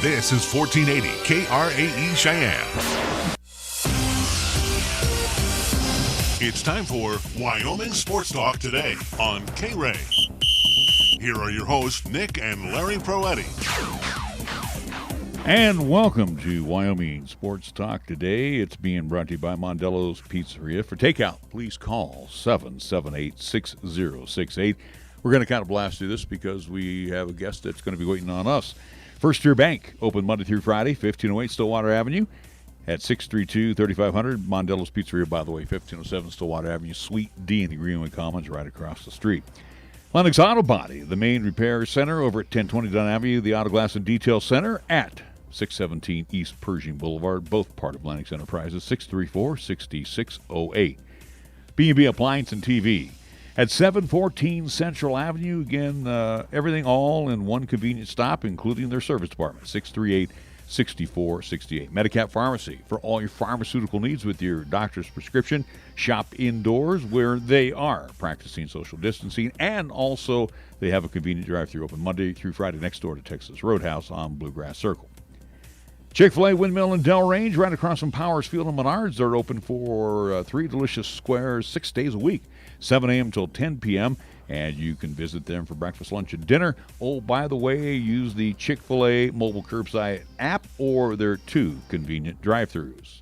This is 1480 KRAE Cheyenne. It's time for Wyoming Sports Talk today on KRAE. Here are your hosts, Nick and Larry Proetti. And welcome to Wyoming Sports Talk today. It's being brought to you by Mondello's Pizzeria. For takeout, please call 778-6068. We're going to kind of blast through this because we have a guest that's going to be waiting on us. First Tier Bank, open Monday through Friday, 1508 Stillwater Avenue at 632-3500. Mondello's Pizzeria, by the way, 1507 Stillwater Avenue, Suite D in the Greenwood Commons, right across the street. Lennox Auto Body, the main repair center over at 1020 Dunn Avenue, the Auto Glass and Detail Center at 617 East Pershing Boulevard, both part of Lennox Enterprises, 634-6608. B&B Appliance and TV at 714 Central Avenue. Again, everything all in one convenient stop, including their service department, 638-6468. Medicap Pharmacy, for all your pharmaceutical needs with your doctor's prescription. Shop indoors where they are practicing social distancing, and also they have a convenient drive-thru open Monday through Friday next door to Texas Roadhouse on Bluegrass Circle. Chick-fil-A Windmill and Del Range, right across from Powers Field and Menards. They're open for 3 delicious squares 6 days a week, 7 a.m. till 10 p.m., and you can visit them for breakfast, lunch, and dinner. Oh, by the way, use the Chick-fil-A mobile curbside app or their 2 convenient drive-thrus.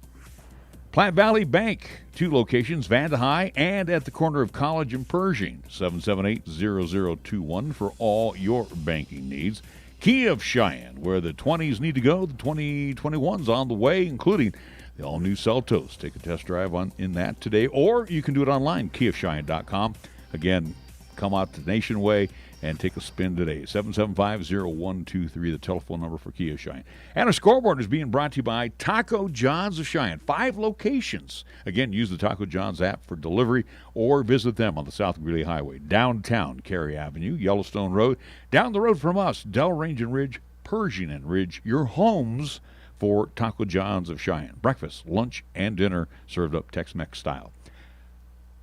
Platte Valley Bank, 2 locations, Vanda High and at the corner of College and Pershing, 778-0021 for all your banking needs. Key of Cheyenne, where the 20s need to go, the 2021's on the way, including the all-new Seltos. Take a test drive in that today, or you can do it online, keyofcheyenne.com. Again, come out to Nation Way and take a spin today. 775-0123, the telephone number for Key of Cheyenne. And a scoreboard is being brought to you by Taco John's of Cheyenne. 5 locations. Again, use the Taco John's app for delivery or visit them on the South Greeley Highway, downtown KRAE Avenue, Yellowstone Road. Down the road from us, Del Range and Ridge, Pershing and Ridge, your homes for Taco John's of Cheyenne. Breakfast, lunch, and dinner served up Tex-Mex style.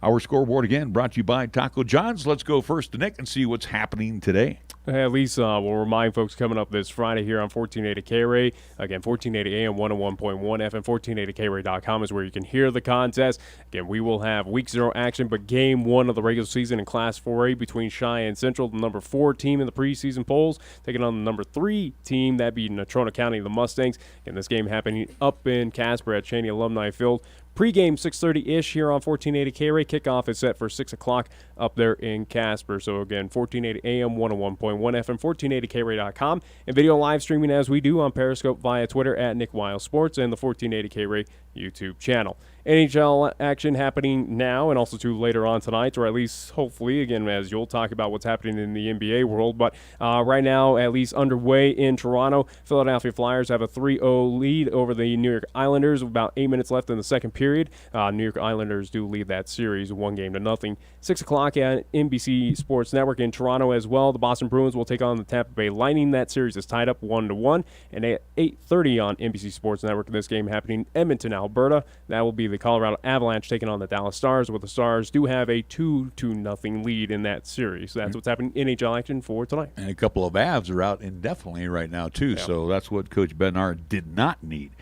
Our scoreboard, again, brought to you by Taco John's. Let's go first to Nick and see what's happening today. At least we'll remind folks coming up this Friday here on 1480 KRAE. Again, 1480 AM, 101.1 FM, 1480KRAE.com is where you can hear the contest. Again, we will have Week 0 action, but Game 1 of the regular season in Class 4A between Cheyenne Central, the number 4 team in the preseason polls, taking on the number 3 team, that being Natrona County, the Mustangs. And this game happening up in Casper at Cheney Alumni Field. Pre-game 6:30-ish here on 1480 KRAE. Kickoff is set for 6 o'clock up there in Casper. So, again, 1480 AM, 101.1 FM, 1480KRAE.com, and video live streaming as we do on Periscope via Twitter at Nick Wiles Sports and the 1480 KRAE YouTube channel. NHL action happening now and also too later on tonight, or at least hopefully, again, as you'll talk about what's happening in the NBA world. But right now, at least underway in Toronto, Philadelphia Flyers have a 3-0 lead over the New York Islanders with about 8 minutes left in the second period. New York Islanders do lead that series 1-0. 6 o'clock at NBC Sports Network in Toronto as well. The Boston Bruins will take on the Tampa Bay Lightning. That series is tied up 1-1. And at 8:30 on NBC Sports Network, this game happening in Edmonton, Alberta. That will be the Colorado Avalanche taking on the Dallas Stars, where the Stars do have a 2-0 lead in that series. So that's what's happening in NHL action for tonight. And a couple of Avs are out indefinitely right now, too. Yeah. So that's what Coach Bednar did not need.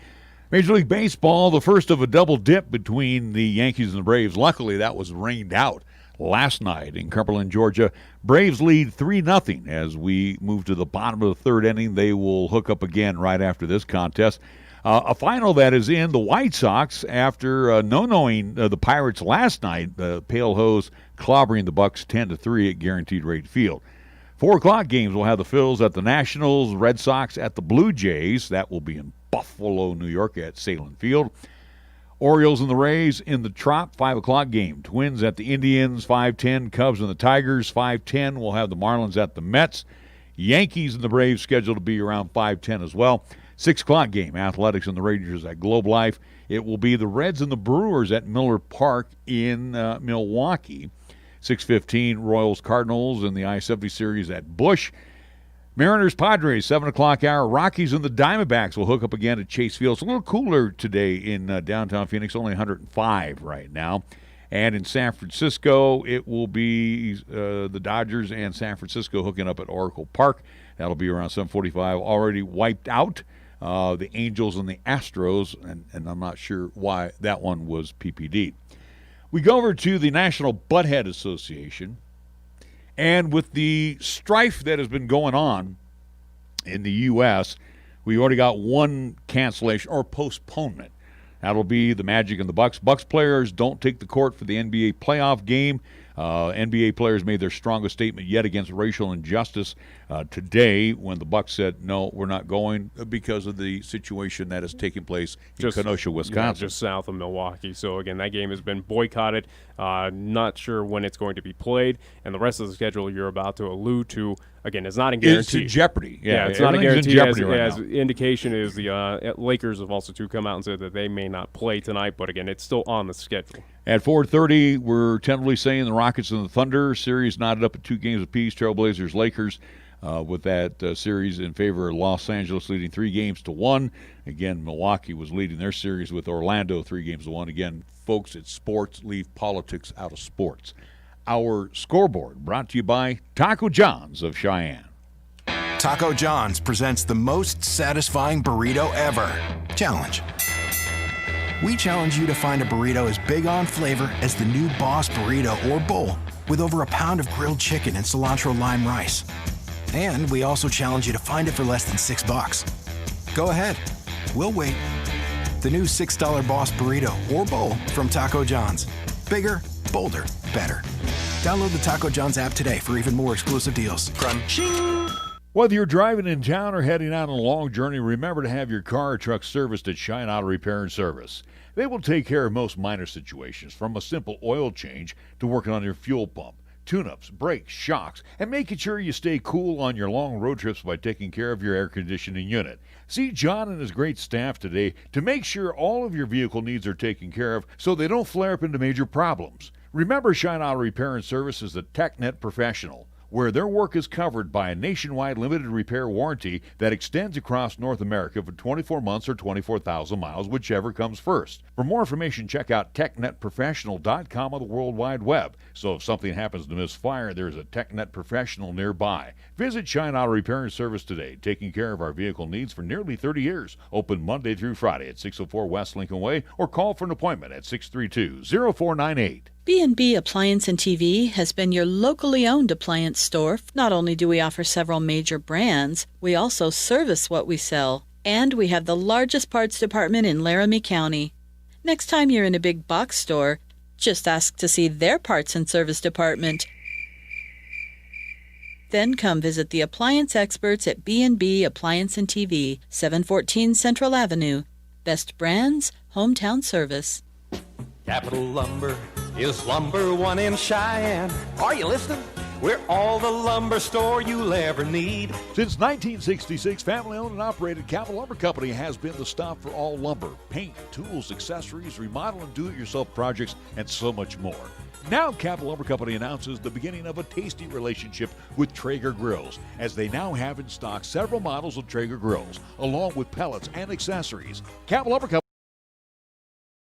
Major League Baseball, the first of a double dip between the Yankees and the Braves. Luckily, that was rained out last night in Cumberland, Georgia. Braves lead 3-0 as we move to the bottom of the third inning. They will hook up again right after this contest. A final that is in the White Sox after no-knowing the Pirates last night. The Pale Hose clobbering the Bucks 10-3 at Guaranteed Rate Field. 4 o'clock games will have the Phils at the Nationals, Red Sox at the Blue Jays. That will be in Buffalo, New York at Salem Field. Orioles and the Rays in the Trop, 5 o'clock game. Twins at the Indians, 5:10. Cubs and the Tigers, 5:10. We'll have the Marlins at the Mets. Yankees and the Braves scheduled to be around 5:10 as well. 6 o'clock game, Athletics and the Rangers at Globe Life. It will be the Reds and the Brewers at Miller Park in Milwaukee. 6:15, Royals Cardinals in the I-70 series at Busch. Mariners Padres, 7 o'clock hour. Rockies and the Diamondbacks will hook up again at Chase Field. It's a little cooler today in downtown Phoenix, only 105 right now. And in San Francisco, it will be the Dodgers and San Francisco hooking up at Oracle Park. That'll be around 7:45. Already wiped out the Angels and the Astros, and I'm not sure why that one was PPD. We go over to the National Butthead Association, and with the strife that has been going on in the U.S., we already got one cancellation or postponement. That'll be the Magic and the Bucks. Bucks players don't take the court for the NBA playoff game. NBA players made their strongest statement yet against racial injustice today when the Bucks said, no, we're not going because of the situation that is taking place in Kenosha, Wisconsin. Just south of Milwaukee. So, again, that game has been boycotted. Not sure when it's going to be played. And the rest of the schedule you're about to allude to, again, is not in guarantee. It's in jeopardy. Yeah, it's not a guarantee. As indication is the Lakers have also come out and said that they may not play tonight. But, again, it's still on the schedule. At 4:30, we're tentatively saying the Rockets and the Thunder series knotted up at 2 games apiece. Trailblazers, Lakers, with that series in favor of Los Angeles, leading 3-1. Again, Milwaukee was leading their series with Orlando 3-1. Again, folks, it's sports. Leave politics out of sports. Our scoreboard brought to you by Taco John's of Cheyenne. Taco John's presents the most satisfying burrito ever. Challenge. We challenge you to find a burrito as big on flavor as the new Boss Burrito or Bowl, with over a pound of grilled chicken and cilantro lime rice. And we also challenge you to find it for less than $6. Go ahead. We'll wait. The new $6 Boss Burrito or Bowl from Taco John's. Bigger, bolder, better. Download the Taco John's app today for even more exclusive deals. Crunching. Whether you're driving in town or heading out on a long journey, remember to have your car or truck serviced at Cheyenne Auto Repair and Service. They will take care of most minor situations, from a simple oil change to working on your fuel pump, tune-ups, brakes, shocks, and making sure you stay cool on your long road trips by taking care of your air conditioning unit. See John and his great staff today to make sure all of your vehicle needs are taken care of so they don't flare up into major problems. Remember, Cheyenne Auto Repair and Service is the TechNet professional, where their work is covered by a nationwide limited repair warranty that extends across North America for 24 months or 24,000 miles, whichever comes first. For more information, check out TechNetProfessional.com on the World Wide Web. So if something happens to misfire, there's a TechNet professional nearby. Visit Cheyenne Auto Repair and Service today, taking care of our vehicle needs for nearly 30 years. Open Monday through Friday at 604 West Lincoln Way, or call for an appointment at 632-0498. B&B Appliance and TV has been your locally owned appliance store. Not only do we offer several major brands, we also service what we sell. And we have the largest parts department in Laramie County. Next time you're in a big box store, just ask to see their parts and service department. Then come visit the appliance experts at B&B Appliance and TV, 714 Central Avenue. Best brands, hometown service. Capital Lumber is lumber one in Cheyenne. Are you listening? We're all the lumber store you'll ever need. Since 1966, family-owned and operated Capital Lumber Company has been the stop for all lumber, paint, tools, accessories, remodel and do-it-yourself projects, and so much more. Now, Capital Lumber Company announces the beginning of a tasty relationship with Traeger Grills, as they now have in stock several models of Traeger Grills, along with pellets and accessories. Capital Lumber Company.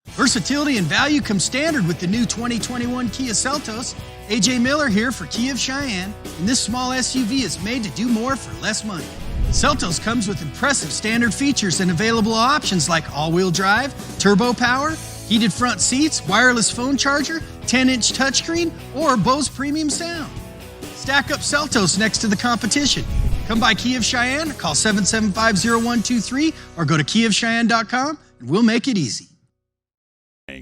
Versatility and value come standard with the new 2021 Kia Seltos. AJ Miller here for Kia of Cheyenne, and this small SUV is made to do more for less money. Seltos comes with impressive standard features and available options like all-wheel drive, turbo power, heated front seats, wireless phone charger, 10-inch touchscreen, or Bose premium sound. Stack up Seltos next to the competition. Come by Kia of Cheyenne, call 775-0123, or go to KiaofCheyenne.com, and we'll make it easy.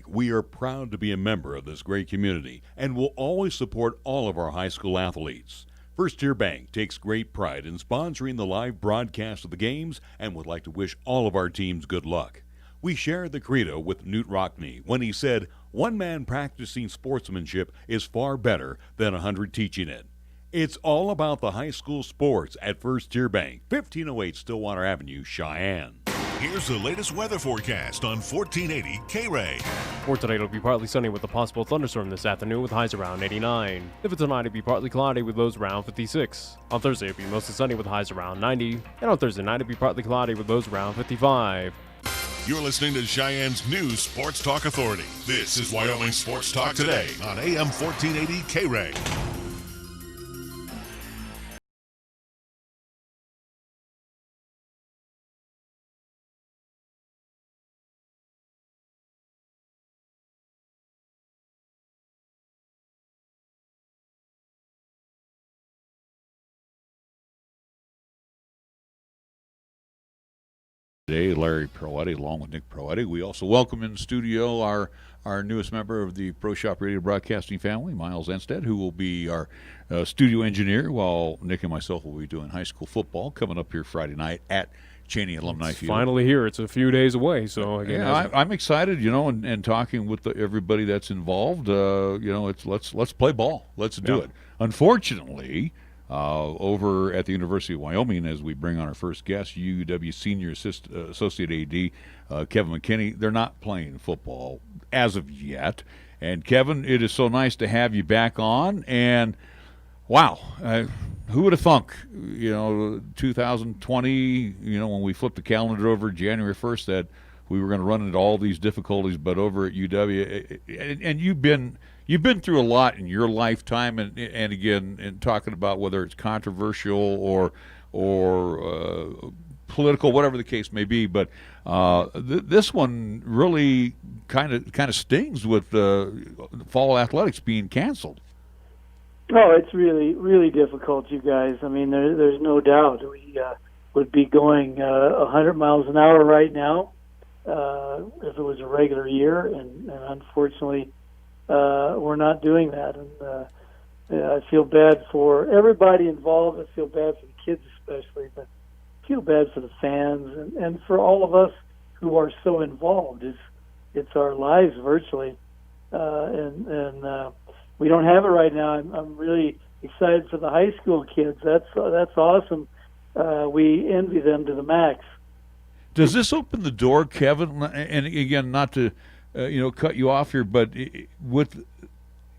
We are proud to be a member of this great community and will always support all of our high school athletes. First Tier Bank takes great pride in sponsoring the live broadcast of the games and would like to wish all of our teams good luck. We share the credo with Newt Rockney when he said, "One man practicing sportsmanship is far better than 100 teaching it." It's all about the high school sports at First Tier Bank, 1508 Stillwater Avenue, Cheyenne. Here's the latest weather forecast on 1480 KRAE. For today, it'll be partly sunny with a possible thunderstorm this afternoon with highs around 89. If it's tonight, it'll be partly cloudy with lows around 56. On Thursday, it'll be mostly sunny with highs around 90. And on Thursday night, it'll be partly cloudy with lows around 55. You're listening to Cheyenne's new Sports Talk Authority. This is Wyoming Sports Talk Today on AM 1480 KRAE. Today, Larry Proetti, along with Nick Proetti. We also welcome in studio our newest member of the Pro Shop Radio Broadcasting family, Miles Enstead, who will be our studio engineer while Nick and myself will be doing high school football coming up here Friday night at Cheney Alumni Field. Finally here. It's a few days away. So again, I'm excited, and talking with everybody that's involved. Let's play ball. Let's do it. Unfortunately, over at the University of Wyoming, as we bring on our first guest, UW Senior Associate AD Kevin McKinney, they're not playing football as of yet. And Kevin, it is so nice to have you back on. And wow, who would have thunk, 2020, when we flipped the calendar over January 1st, that we were going to run into all these difficulties. But over at UW, and you've been through a lot in your lifetime, and again, in talking about whether it's controversial or political, whatever the case may be. But this one really kind of stings with fall athletics being canceled. Oh, it's really, really difficult, you guys. I mean, there's no doubt we would be going 100 miles an hour right now if it was a regular year, and unfortunately, we're not doing that. And I feel bad for everybody involved. I feel bad for the kids especially, but I feel bad for the fans and for all of us who are so involved. It's our lives virtually, and we don't have it right now. I'm really excited for the high school kids. That's awesome. We envy them to the max. Does this open the door, Kevin? And again, not to cut you off here, but with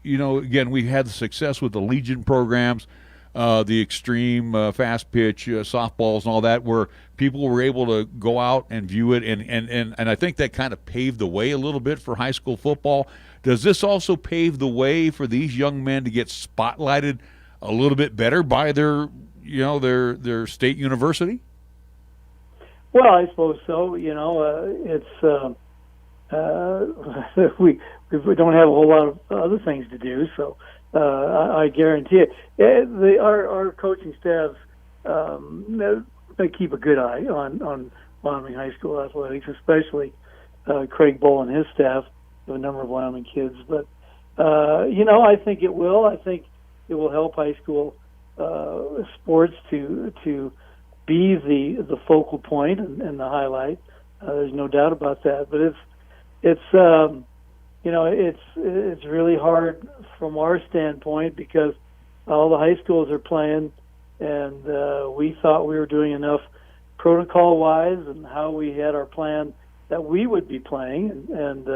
again, we had the success with the Legion programs, the extreme fast pitch softballs and all that, where people were able to go out and view it, and I think that kind of paved the way a little bit for high school football. Does this also pave the way for these young men to get spotlighted a little bit better by their state university? Well, I suppose so. It's we don't have a whole lot of other things to do, so I guarantee it. Our coaching staffs they keep a good eye on Wyoming high school athletics, especially Craig Bull and his staff. A number of Wyoming kids, but I think it will. I think it will help high school sports to be the focal point and the highlight. There's no doubt about that. But it's really hard from our standpoint because all the high schools are playing, and we thought we were doing enough protocol-wise and how we had our plan that we would be playing, and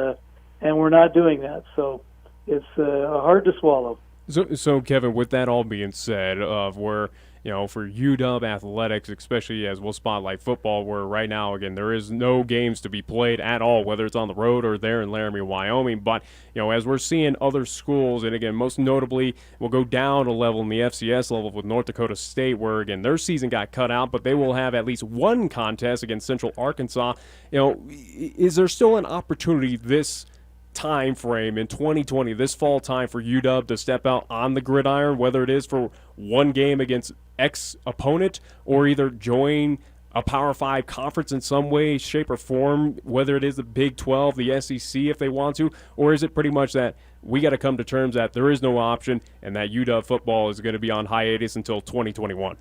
we're not doing that. So it's hard to swallow. So Kevin, with that all being said, of where, for UW athletics, especially as we'll spotlight football, where right now, again, there is no games to be played at all, whether it's on the road or there in Laramie, Wyoming. But, as we're seeing other schools, and again, most notably, we'll go down a level in the FCS level with North Dakota State, where, again, their season got cut out, but they will have at least one contest against Central Arkansas. Is there still an opportunity this time frame in 2020, this fall time, for UW to step out on the gridiron, whether it is for one game against X opponent or either join a Power 5 conference in some way, shape, or form, whether it is the Big 12, the SEC if they want to, or is it pretty much that we got to come to terms that there is no option and that UW football is going to be on hiatus until 2021?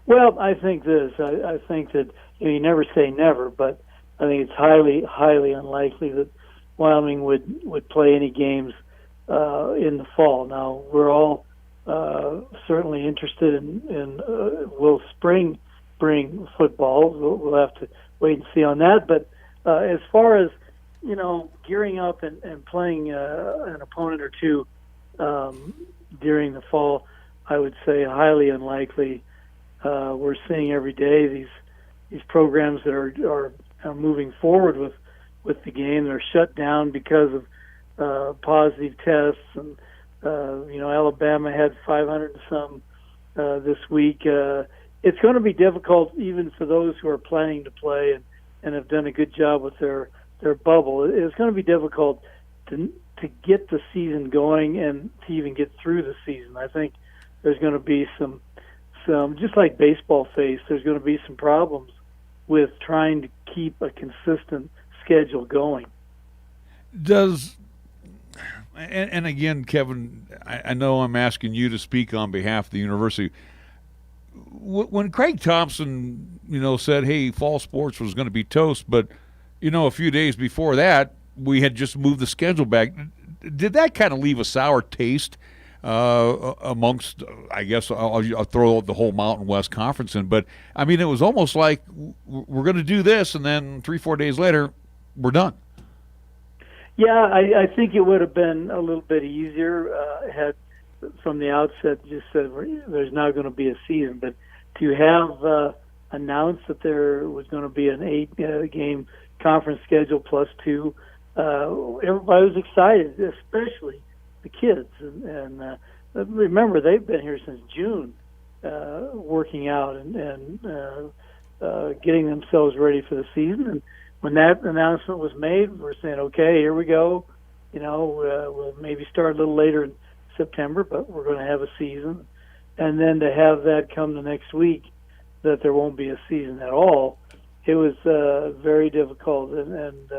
Well, I think this. I think that you never say never, but I think it's highly, highly unlikely that Wyoming would play any games in the fall. Now, we're all certainly interested in will spring bring football. We'll have to wait and see on that. But as far as, gearing up and playing an opponent or two during the fall, I would say highly unlikely. We're seeing every day these programs that are moving forward with the game. They're shut down because of positive tests, and Alabama had 500 and some this week. It's going to be difficult even for those who are planning to play and have done a good job with their bubble. It's going to be difficult to get the season going and to even get through the season. I think there's going to be some just like baseball faced, there's going to be some problems with trying to keep a consistent schedule going. And again, Kevin, I know I'm asking you to speak on behalf of the university. When Craig Thompson, said, hey, fall sports was going to be toast, but, a few days before that, we had just moved the schedule back. Did that kind of leave a sour taste amongst, I guess, I'll throw the whole Mountain West Conference in, but, I mean, it was almost like we're going to do this, and then 3-4 days later, we're done. Yeah, I think it would have been a little bit easier had from the outset just said there's not going to be a season. But to have announced that there was going to be an 8-game conference schedule plus 2, everybody was excited, especially the kids. And remember, they've been here since June working out and getting themselves ready for the season. And when that announcement was made, we're saying, okay, here we go. We'll maybe start a little later in September, but we're going to have a season. And then to have that come the next week, that there won't be a season at all, it was very difficult and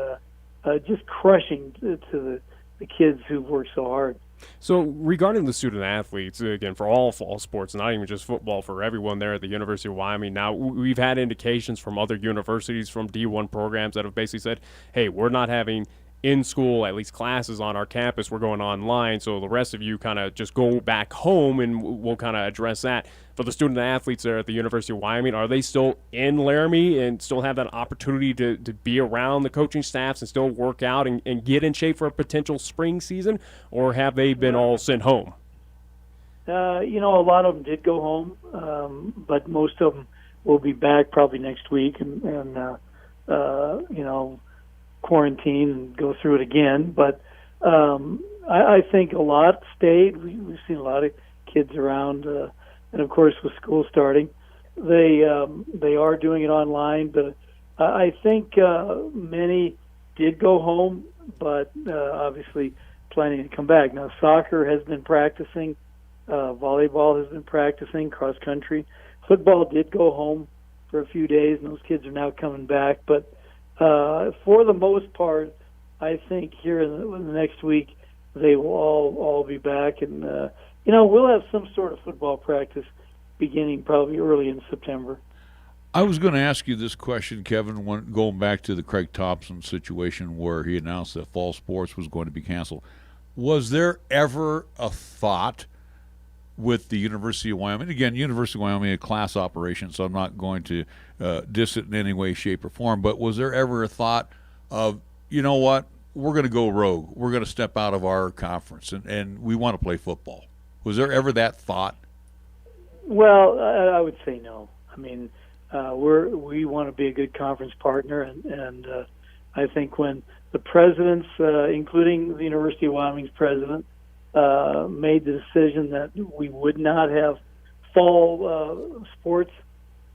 just crushing to the kids who've worked so hard. So regarding the student athletes, again, for all fall sports, not even just football, for everyone there at the University of Wyoming, now we've had indications from other universities, from D1 programs that have basically said, hey, we're not having in-school, at least classes on our campus, we're going online, so the rest of you kind of just go back home, and we'll kind of address that. For the student athletes there at the University of Wyoming, are they still in Laramie and still have that opportunity to be around the coaching staffs and still work out and get in shape for a potential spring season, or have they been all sent home? A lot of them did go home, but most of them will be back probably next week and quarantine and go through it again. But I think a lot stayed. We've seen a lot of kids around, and of course with school starting, they are doing it online. But I think many did go home, but obviously planning to come back. Now soccer has been practicing, volleyball has been practicing, cross country, football did go home for a few days, and those kids are now coming back. But for the most part, I think here in the next week they will all be back, and we'll have some sort of football practice beginning probably early in September. I was going to ask you this question, Kevin, going back to the Craig Thompson situation where he announced that fall sports was going to be canceled. Was there ever a thought with the University of Wyoming? Again, University of Wyoming, a class operation, so I'm not going to diss it in any way, shape, or form, but was there ever a thought of, you know what, we're going to go rogue, we're going to step out of our conference, and we want to play football? Was there ever that thought? Well, I would say no. I mean, we want to be a good conference partner, and I think when the presidents, including the University of Wyoming's president, made the decision that we would not have fall sports,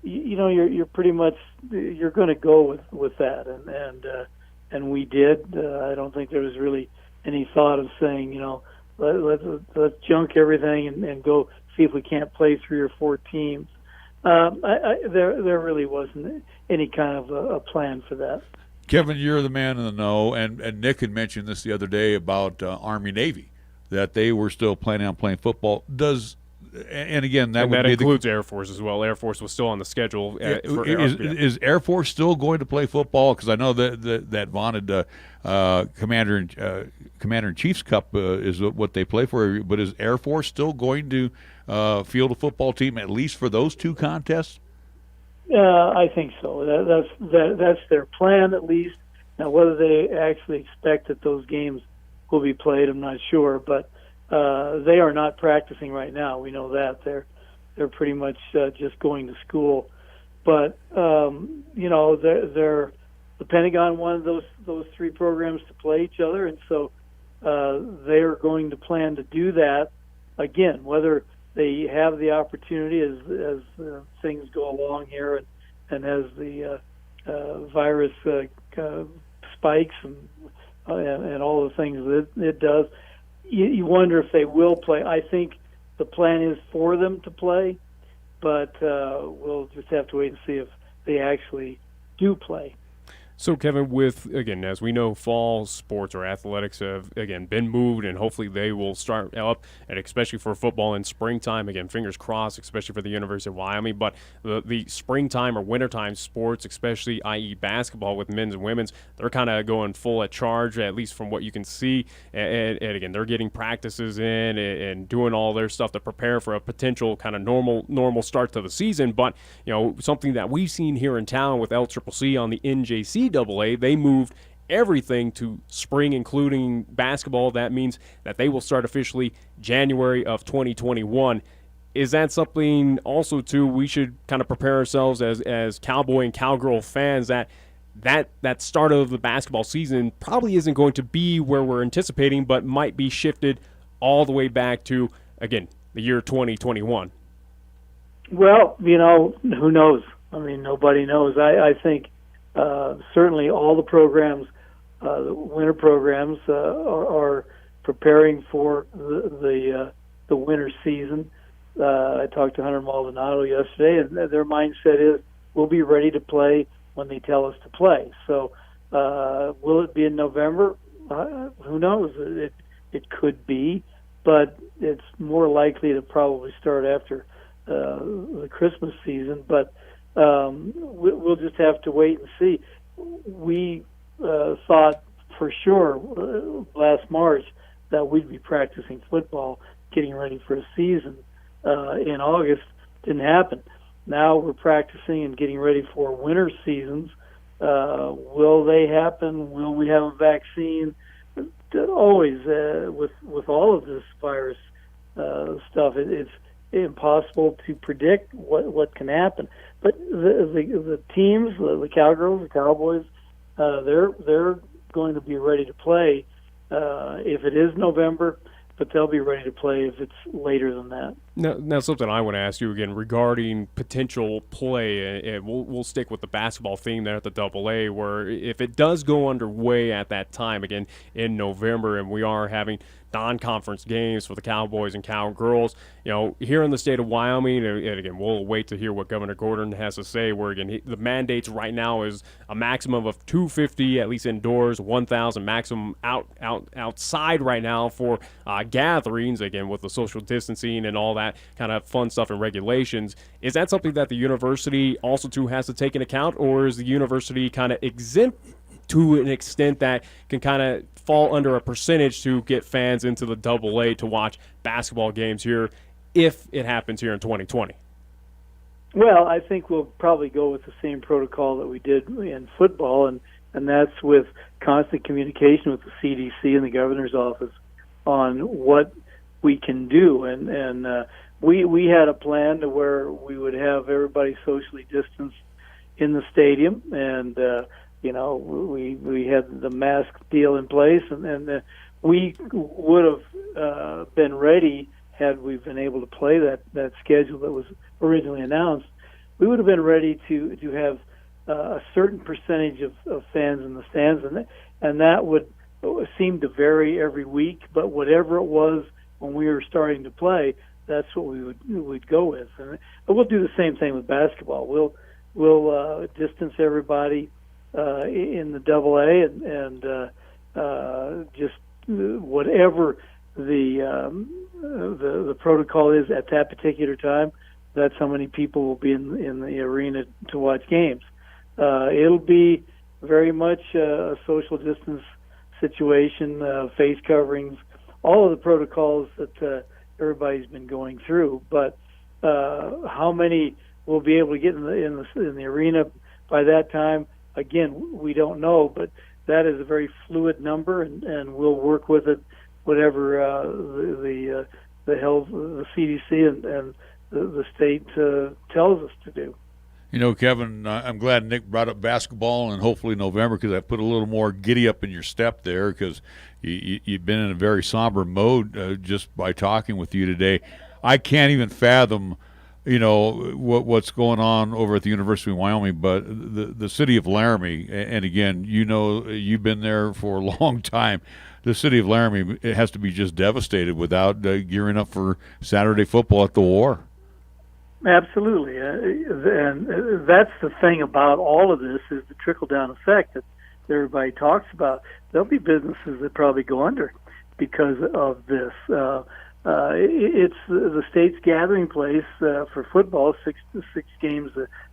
you're pretty much you're going to go with that, and we did. I don't think there was really any thought of saying, let's junk everything and go see if we can't play 3 or 4 teams. There really wasn't any kind of a plan for that. Kevin, you're the man in the know, and Nick had mentioned this the other day about Army-Navy, that they were still planning on playing football. And again, that includes Air Force as well. Air Force was still on the schedule. Is Air Force still going to play football? Because I know that vaunted Commander-in-Chief's Cup is what they play for. But is Air Force still going to field a football team, at least for those 2 contests? I think so. That's their plan, at least. Now, whether they actually expect that those games will be played, I'm not sure. But they are not practicing right now. We know that they're pretty much just going to school. But they're the Pentagon wanted those three programs to play each other, and so they're going to plan to do that again. Whether they have the opportunity as things go along here, and as the virus spikes and all the things that it does, you wonder if they will play. I think the plan is for them to play, but we'll just have to wait and see if they actually do play. So, Kevin, with, again, as we know, fall sports or athletics have, again, been moved, and hopefully they will start up, and especially for football in springtime. Again, fingers crossed, especially for the University of Wyoming. But the springtime or wintertime sports, especially, i.e. basketball with men's and women's, they're kind of going full at charge, at least from what you can see. And again, they're getting practices in and doing all their stuff to prepare for a potential kind of normal start to the season. But, something that we've seen here in town with LCCC on the NJCAA, they moved everything to spring, including basketball. That means that they will start officially January of 2021. Is that something also, too, we should kind of prepare ourselves as Cowboy and Cowgirl fans that start of the basketball season probably isn't going to be where we're anticipating, but might be shifted all the way back to, again, the year 2021? Well, who knows? I mean, nobody knows. I think certainly all the programs, the winter programs, are preparing for the winter season. I talked to Hunter Maldonado yesterday, and their mindset is we'll be ready to play when they tell us to play. So will it be in November? Who knows? It could be, but it's more likely to probably start after the Christmas season. But we'll just have to wait and see. We thought for sure last March that we'd be practicing football, getting ready for a season in August. Didn't happen. Now we're practicing and getting ready for winter seasons. Will they happen? Will we have a vaccine? Always with all of this virus stuff, it's impossible to predict what can happen. But the teams, the Cowgirls, the Cowboys, they're going to be ready to play if it is November, but they'll be ready to play if it's later than that. Now something I want to ask you again regarding potential play, and we'll stick with the basketball theme there at the AA, where if it does go underway at that time, again, in November, and we are having non-conference games for the Cowboys and Cowgirls, here in the state of Wyoming, and again, we'll wait to hear what Governor Gordon has to say, where, again, the mandates right now is a maximum of 250, at least indoors, 1,000 maximum outside right now for gatherings, again, with the social distancing and all that kind of fun stuff and regulations. Is that something that the university also, too, has to take into account, or is the university kind of exempt to an extent that can kind of fall under a percentage to get fans into the AA to watch basketball games here if it happens here in 2020? Well, I think we'll probably go with the same protocol that we did in football, and that's with constant communication with the CDC and the governor's office on what we can do. And we had a plan to where we would have everybody socially distanced in the stadium, and we had the mask deal in place, and we would have been ready had we been able to play that schedule that was originally announced. We would have been ready to have a certain percentage of fans in the stands, and that would seem to vary every week. But whatever it was when we were starting to play, that's what we'd go with. But we'll do the same thing with basketball. We'll distance everybody in the AA, and just whatever the protocol is at that particular time, that's how many people will be in the arena to watch games. It'll be very much a social distance situation, face coverings, all of the protocols that everybody's been going through. But how many will be able to get in the arena by that time? Again, we don't know, but that is a very fluid number, and we'll work with it, whatever the health, the CDC, and the state tells us to do. You know, Kevin, I'm glad Nick brought up basketball and hopefully November, because I put a little more giddy up in your step there, because you've been in a very somber mode just by talking with you today. I can't even fathom, you know, what's going on over at the University of Wyoming, but the city of Laramie, and again, you know, you've been there for a long time. The city of Laramie, it has to be just devastated without gearing up for Saturday football at the War. Absolutely, and that's the thing about all of this, is the trickle-down effect that everybody talks about. There'll be businesses that probably go under because of this. It's the state's gathering place for football, six games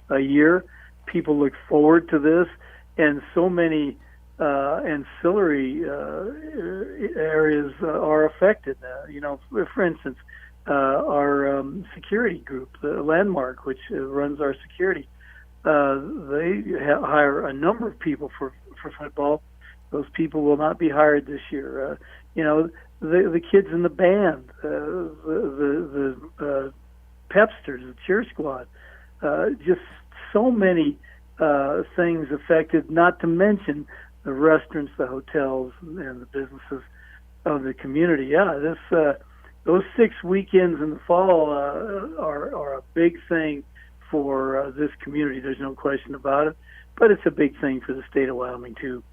a year. People look forward to this, and so many ancillary areas are affected. You know, for instance, our security group, the Landmark, which runs our security, they hire a number of people for football. Those people will not be hired this year. You know, the kids in the band, the Pepsters, the cheer squad, just so many things affected, not to mention the restaurants, the hotels, and the businesses of the community. Yeah, those 6 weekends in the fall are a big thing for this community. There's no question about it. But it's a big thing for the state of Wyoming, too.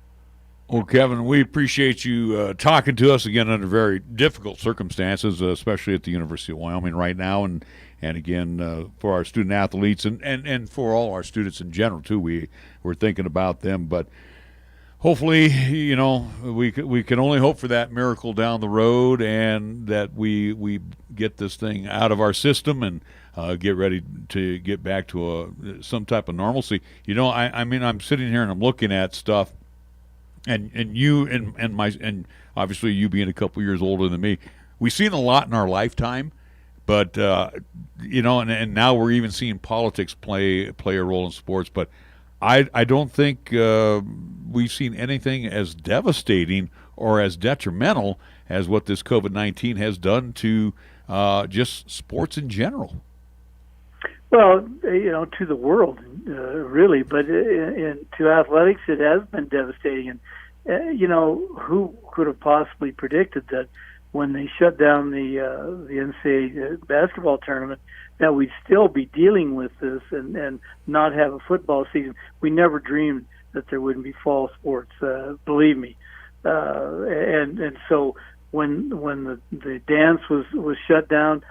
Well, Kevin, we appreciate you talking to us again under very difficult circumstances, especially at the University of Wyoming right now. And again, for our student athletes and for all our students in general, too, we're thinking about them. But hopefully, you know, we can only hope for that miracle down the road, and that we get this thing out of our system and get ready to get back to some type of normalcy. You know, I mean, I'm sitting here and I'm looking at stuff, and you and obviously you being a couple years older than me, we've seen a lot in our lifetime, but you know, and now we're even seeing politics play a role in sports, but I don't think we've seen anything as devastating or as detrimental as what this COVID-19 has done to just sports in general. Well, you know, to the world, really, but to athletics, it has been devastating. And you know, who could have possibly predicted that when they shut down the NCAA basketball tournament, that we'd still be dealing with this and not have a football season? We never dreamed that there wouldn't be fall sports. Believe me. And so when the dance was shut down,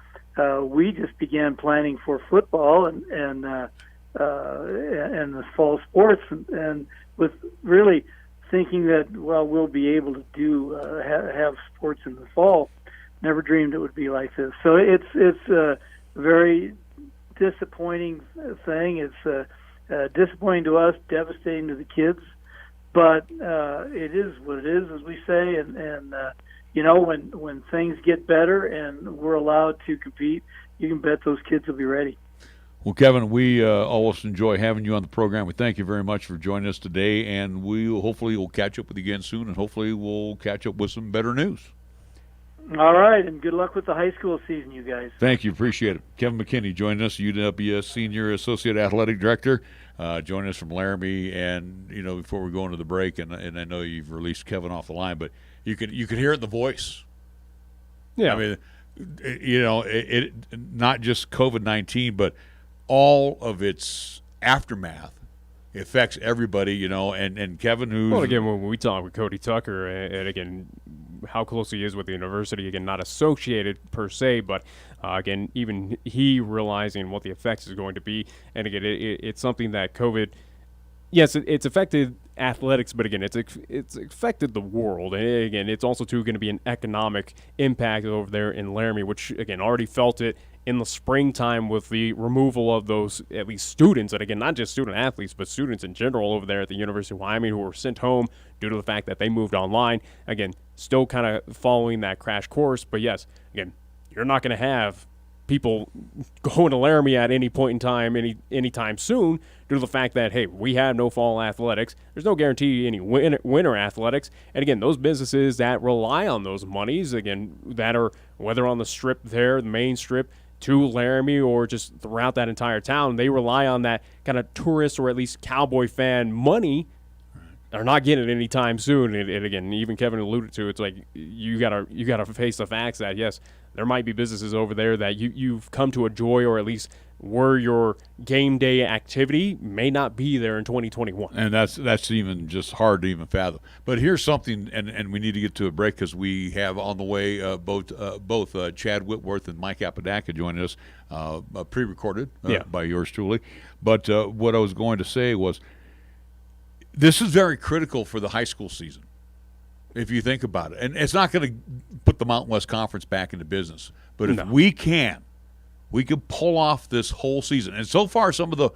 we just began planning for football and the fall sports, and with really thinking that, well, we'll be able to do have sports in the fall. Never dreamed it would be like this. So it's a very disappointing thing. It's disappointing to us, devastating to the kids, but it is what it is, as we say. And you know, when things get better and we're allowed to compete, you can bet those kids will be ready. Well, Kevin, we always enjoy having you on the program. We thank you very much for joining us today, and we hopefully will catch up with you again soon, and hopefully we'll catch up with some better news. All right, and good luck with the high school season, you guys. Thank you. Appreciate it. Kevin McKinney joining us, UW Senior Associate Athletic Director, joining us from Laramie. And, you know, before we go into the break, and I know you've released Kevin off the line, but you could hear it in the voice. Yeah. I mean, you know, it not just COVID-19, but all of its aftermath affects everybody, you know, and Kevin, who's... Well, again, when we talk with Cody Tucker, and again, how close he is with the university, again, not associated per se, but again, even he realizing what the effects is going to be. And again, it's something that COVID, yes, it's affected athletics, but again, it's affected the world. And again, it's also too going to be an economic impact over there in Laramie, which again already felt it in the springtime with the removal of those, at least students, and again, not just student athletes, but students in general over there at the University of Wyoming who were sent home due to the fact that they moved online. Again, still kind of following that crash course, but yes, again, you're not going to have people going to Laramie at any point in time, anytime soon, due to the fact that, hey, we have no fall athletics. There's no guarantee any winter athletics. And again, those businesses that rely on those monies, again, that are whether on the strip there, the main strip, to Laramie or just throughout that entire town. They rely on that kind of tourist or at least cowboy fan money. Are not getting it anytime soon. And again, even Kevin alluded to, it's like you gotta face the facts that yes, there might be businesses over there that you've come to enjoy, or at least where your game day activity may not be there in 2021. And that's even just hard to even fathom. But here's something, and we need to get to a break because we have on the way both Chad Whitworth and Mike Apodaca joining us, pre-recorded by yours truly. But what I was going to say was, this is very critical for the high school season, if you think about it. And it's not going to put the Mountain West Conference back into business. But if we can pull off this whole season. And so far, some of the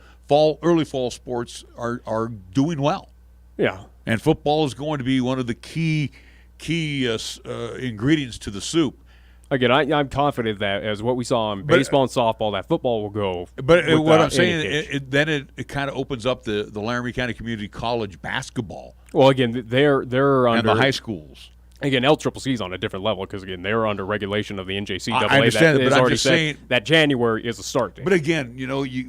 early fall sports are doing well. Yeah. And football is going to be one of the key ingredients to the soup. Again, I'm confident that as what we saw in baseball and softball, that football will go. But what I'm saying, it kind of opens up the Laramie County Community College basketball. Well, again, they're under and the high schools. Again, LCCC is on a different level because again they're under regulation of the NJCAA. I understand that, but I'm just saying that January is a start date. But again,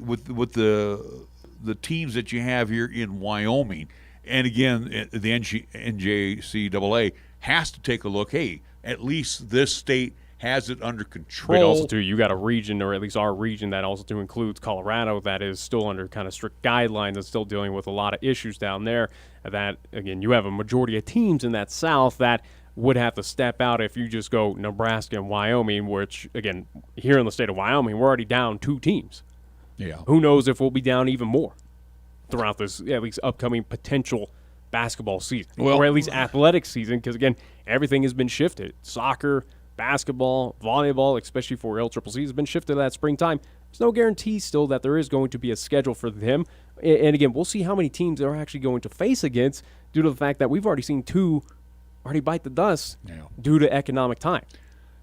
with the teams that you have here in Wyoming, and again the NJCAA has to take a look. Hey, at least this state has it under control. But also, too, you got a region, or at least our region, that also too includes Colorado, that is still under kind of strict guidelines and still dealing with a lot of issues down there. That, again, you have a majority of teams in that South that would have to step out if you just go Nebraska and Wyoming, which, again, here in the state of Wyoming, we're already down 2 teams. Yeah. Who knows if we'll be down even more throughout this, at least upcoming potential basketball season, or at least athletic season, because, again, everything has been shifted. Soccer, basketball, volleyball, especially for LCCC, has been shifted to that springtime. There's no guarantee still that there is going to be a schedule for them. And again, we'll see how many teams they're actually going to face against due to the fact that we've already seen 2 already bite the dust due to economic time.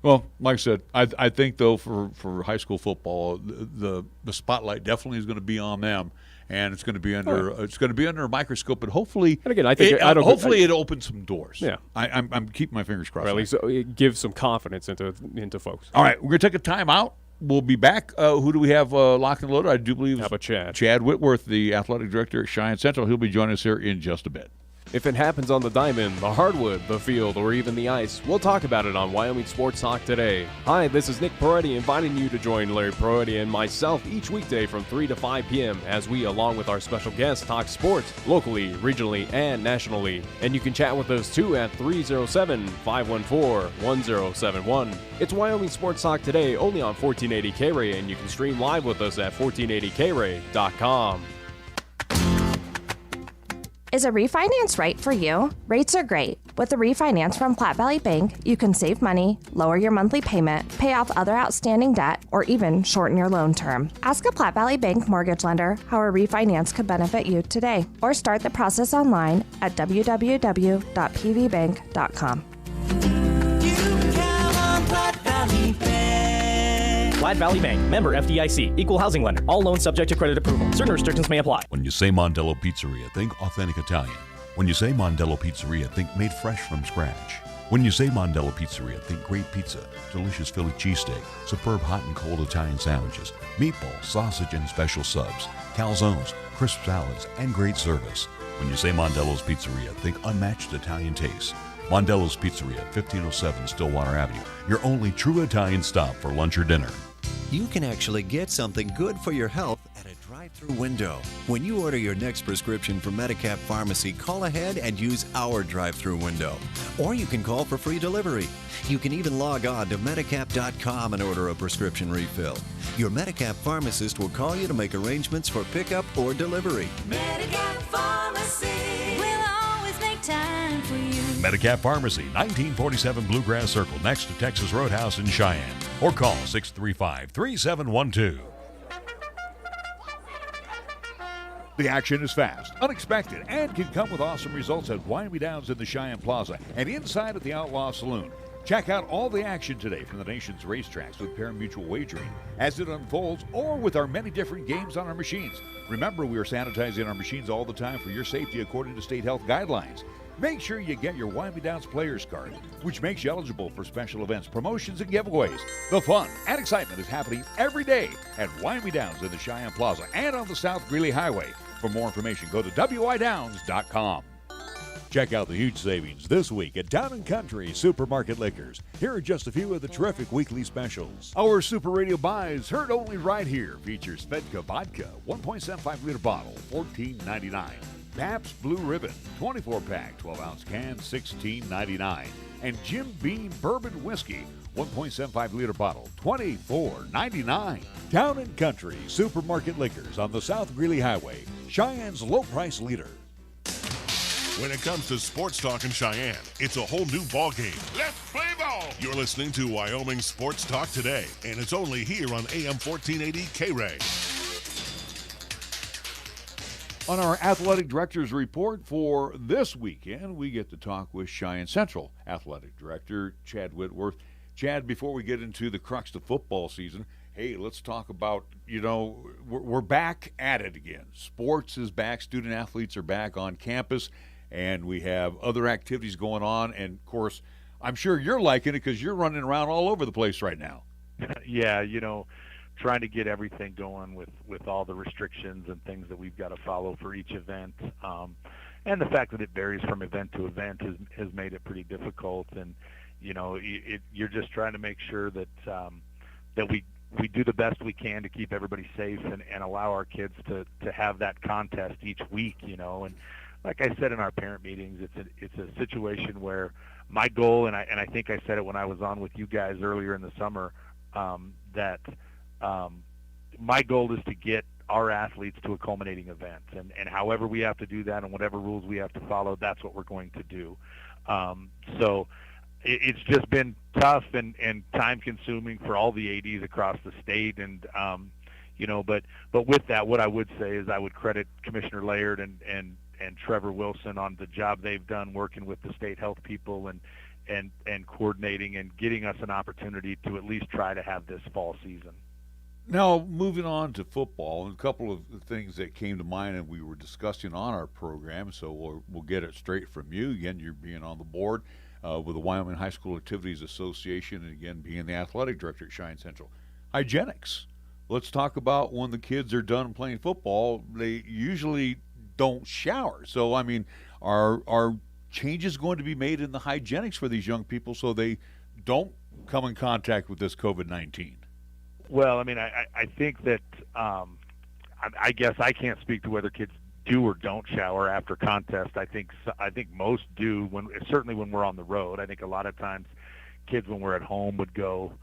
Well, like I said, I think, though, for high school football, the spotlight definitely is going to be on them. And it's going to be under a microscope, but hopefully, and again, I think it opens some doors. Yeah, I'm keeping my fingers crossed. Or at least it gives some confidence into folks. All right, we're going to take a timeout. We'll be back. Who do we have locked and loaded? I do believe. How about Chad? Chad Whitworth, the athletic director at Cheyenne Central. He'll be joining us here in just a bit. If it happens on the diamond, the hardwood, the field, or even the ice, we'll talk about it on Wyoming Sports Talk today. Hi, this is Nick Peretti inviting you to join Larry Peretti and myself each weekday from 3 to 5 p.m. as we, along with our special guests, talk sports locally, regionally, and nationally. And you can chat with us too at 307-514-1071. It's Wyoming Sports Talk today, only on 1480 KRAE, and you can stream live with us at 1480KRAE.com. Is a refinance right for you? Rates are great. With a refinance from Platte Valley Bank, you can save money, lower your monthly payment, pay off other outstanding debt, or even shorten your loan term. Ask a Platte Valley Bank mortgage lender how a refinance could benefit you today, or start the process online at www.pvbank.com. Platte Valley Bank, member FDIC, equal housing lender. All loans subject to credit approval. Certain restrictions may apply. When you say Mondello Pizzeria, think authentic Italian. When you say Mondello Pizzeria, think made fresh from scratch. When you say Mondello Pizzeria, think great pizza, delicious Philly cheesesteak, superb hot and cold Italian sandwiches, meatballs, sausage, and special subs, calzones, crisp salads, and great service. When you say Mondello's Pizzeria, think unmatched Italian taste. Mondello's Pizzeria, 1507 Stillwater Avenue, your only true Italian stop for lunch or dinner. You can actually get something good for your health at a drive-through window. When you order your next prescription from Medicap Pharmacy, call ahead and use our drive-through window. Or you can call for free delivery. You can even log on to Medicap.com and order a prescription refill. Your Medicap pharmacist will call you to make arrangements for pickup or delivery. Medicap Pharmacy will always make time for you. Medicap Pharmacy, 1947 Bluegrass Circle, next to Texas Roadhouse in Cheyenne. Or call 635-3712. The action is fast, unexpected, and can come with awesome results at Wyoming Downs in the Cheyenne Plaza and inside at the Outlaw Saloon. Check out all the action today from the nation's racetracks with pari-mutuel wagering as it unfolds, or with our many different games on our machines. Remember, we are sanitizing our machines all the time for your safety according to state health guidelines. Make sure you get your Wyoming Downs Players Card, which makes you eligible for special events, promotions, and giveaways. The fun and excitement is happening every day at Wyoming Downs in the Cheyenne Plaza and on the South Greeley Highway. For more information, go to wydowns.com. Check out the huge savings this week at Town & Country Supermarket Liquors. Here are just a few of the terrific weekly specials. Our Super Radio buys, heard only right here, features Svedka Vodka, 1.75-liter bottle, $14.99. Pabst Blue Ribbon, 24-pack, 12-ounce can, $16.99. And Jim Beam Bourbon Whiskey, 1.75-liter bottle, $24.99. Town & Country Supermarket Liquors on the South Greeley Highway, Cheyenne's low-price leader. When it comes to sports talk in Cheyenne, it's a whole new ballgame. Let's play ball! You're listening to Wyoming Sports Talk today, and it's only here on AM 1480 KRAE. On our athletic director's report for this weekend, we get to talk with Cheyenne Central athletic director Chad Whitworth. Chad, before we get into the crux of football season, hey, let's talk about, we're back at it again. Sports is back. Student athletes are back on campus. And we have other activities going on. And, of course, I'm sure you're liking it because you're running around all over the place right now. Yeah, trying to get everything going with all the restrictions and things that we've got to follow for each event. And the fact that it varies from event to event has made it pretty difficult. And, you're just trying to make sure that we do the best we can to keep everybody safe and allow our kids to have that contest each week, And like I said in our parent meetings, it's a situation where my goal, and I think I said it when I was on with you guys earlier in the summer, that my goal is to get our athletes to a culminating event, and however we have to do that and whatever rules we have to follow, that's what we're going to do. So it's just been tough and time consuming for all the ADs across the state, and but with that, what I would say is I would credit Commissioner Laird and Trevor Wilson on the job they've done working with the state health people and coordinating and getting us an opportunity to at least try to have this fall season. Now, moving on to football, and a couple of things that came to mind and we were discussing on our program, so we'll get it straight from you. Again, you're being on the board with the Wyoming High School Activities Association, and again, being the athletic director at Cheyenne Central. Hygienics. Let's talk about when the kids are done playing football, they usually don't shower. So, are changes going to be made in the hygienics for these young people so they don't come in contact with this COVID-19? Well, I think that I guess I can't speak to whether kids do or don't shower after contest. I think most do, certainly when we're on the road. I think a lot of times kids when we're at home would go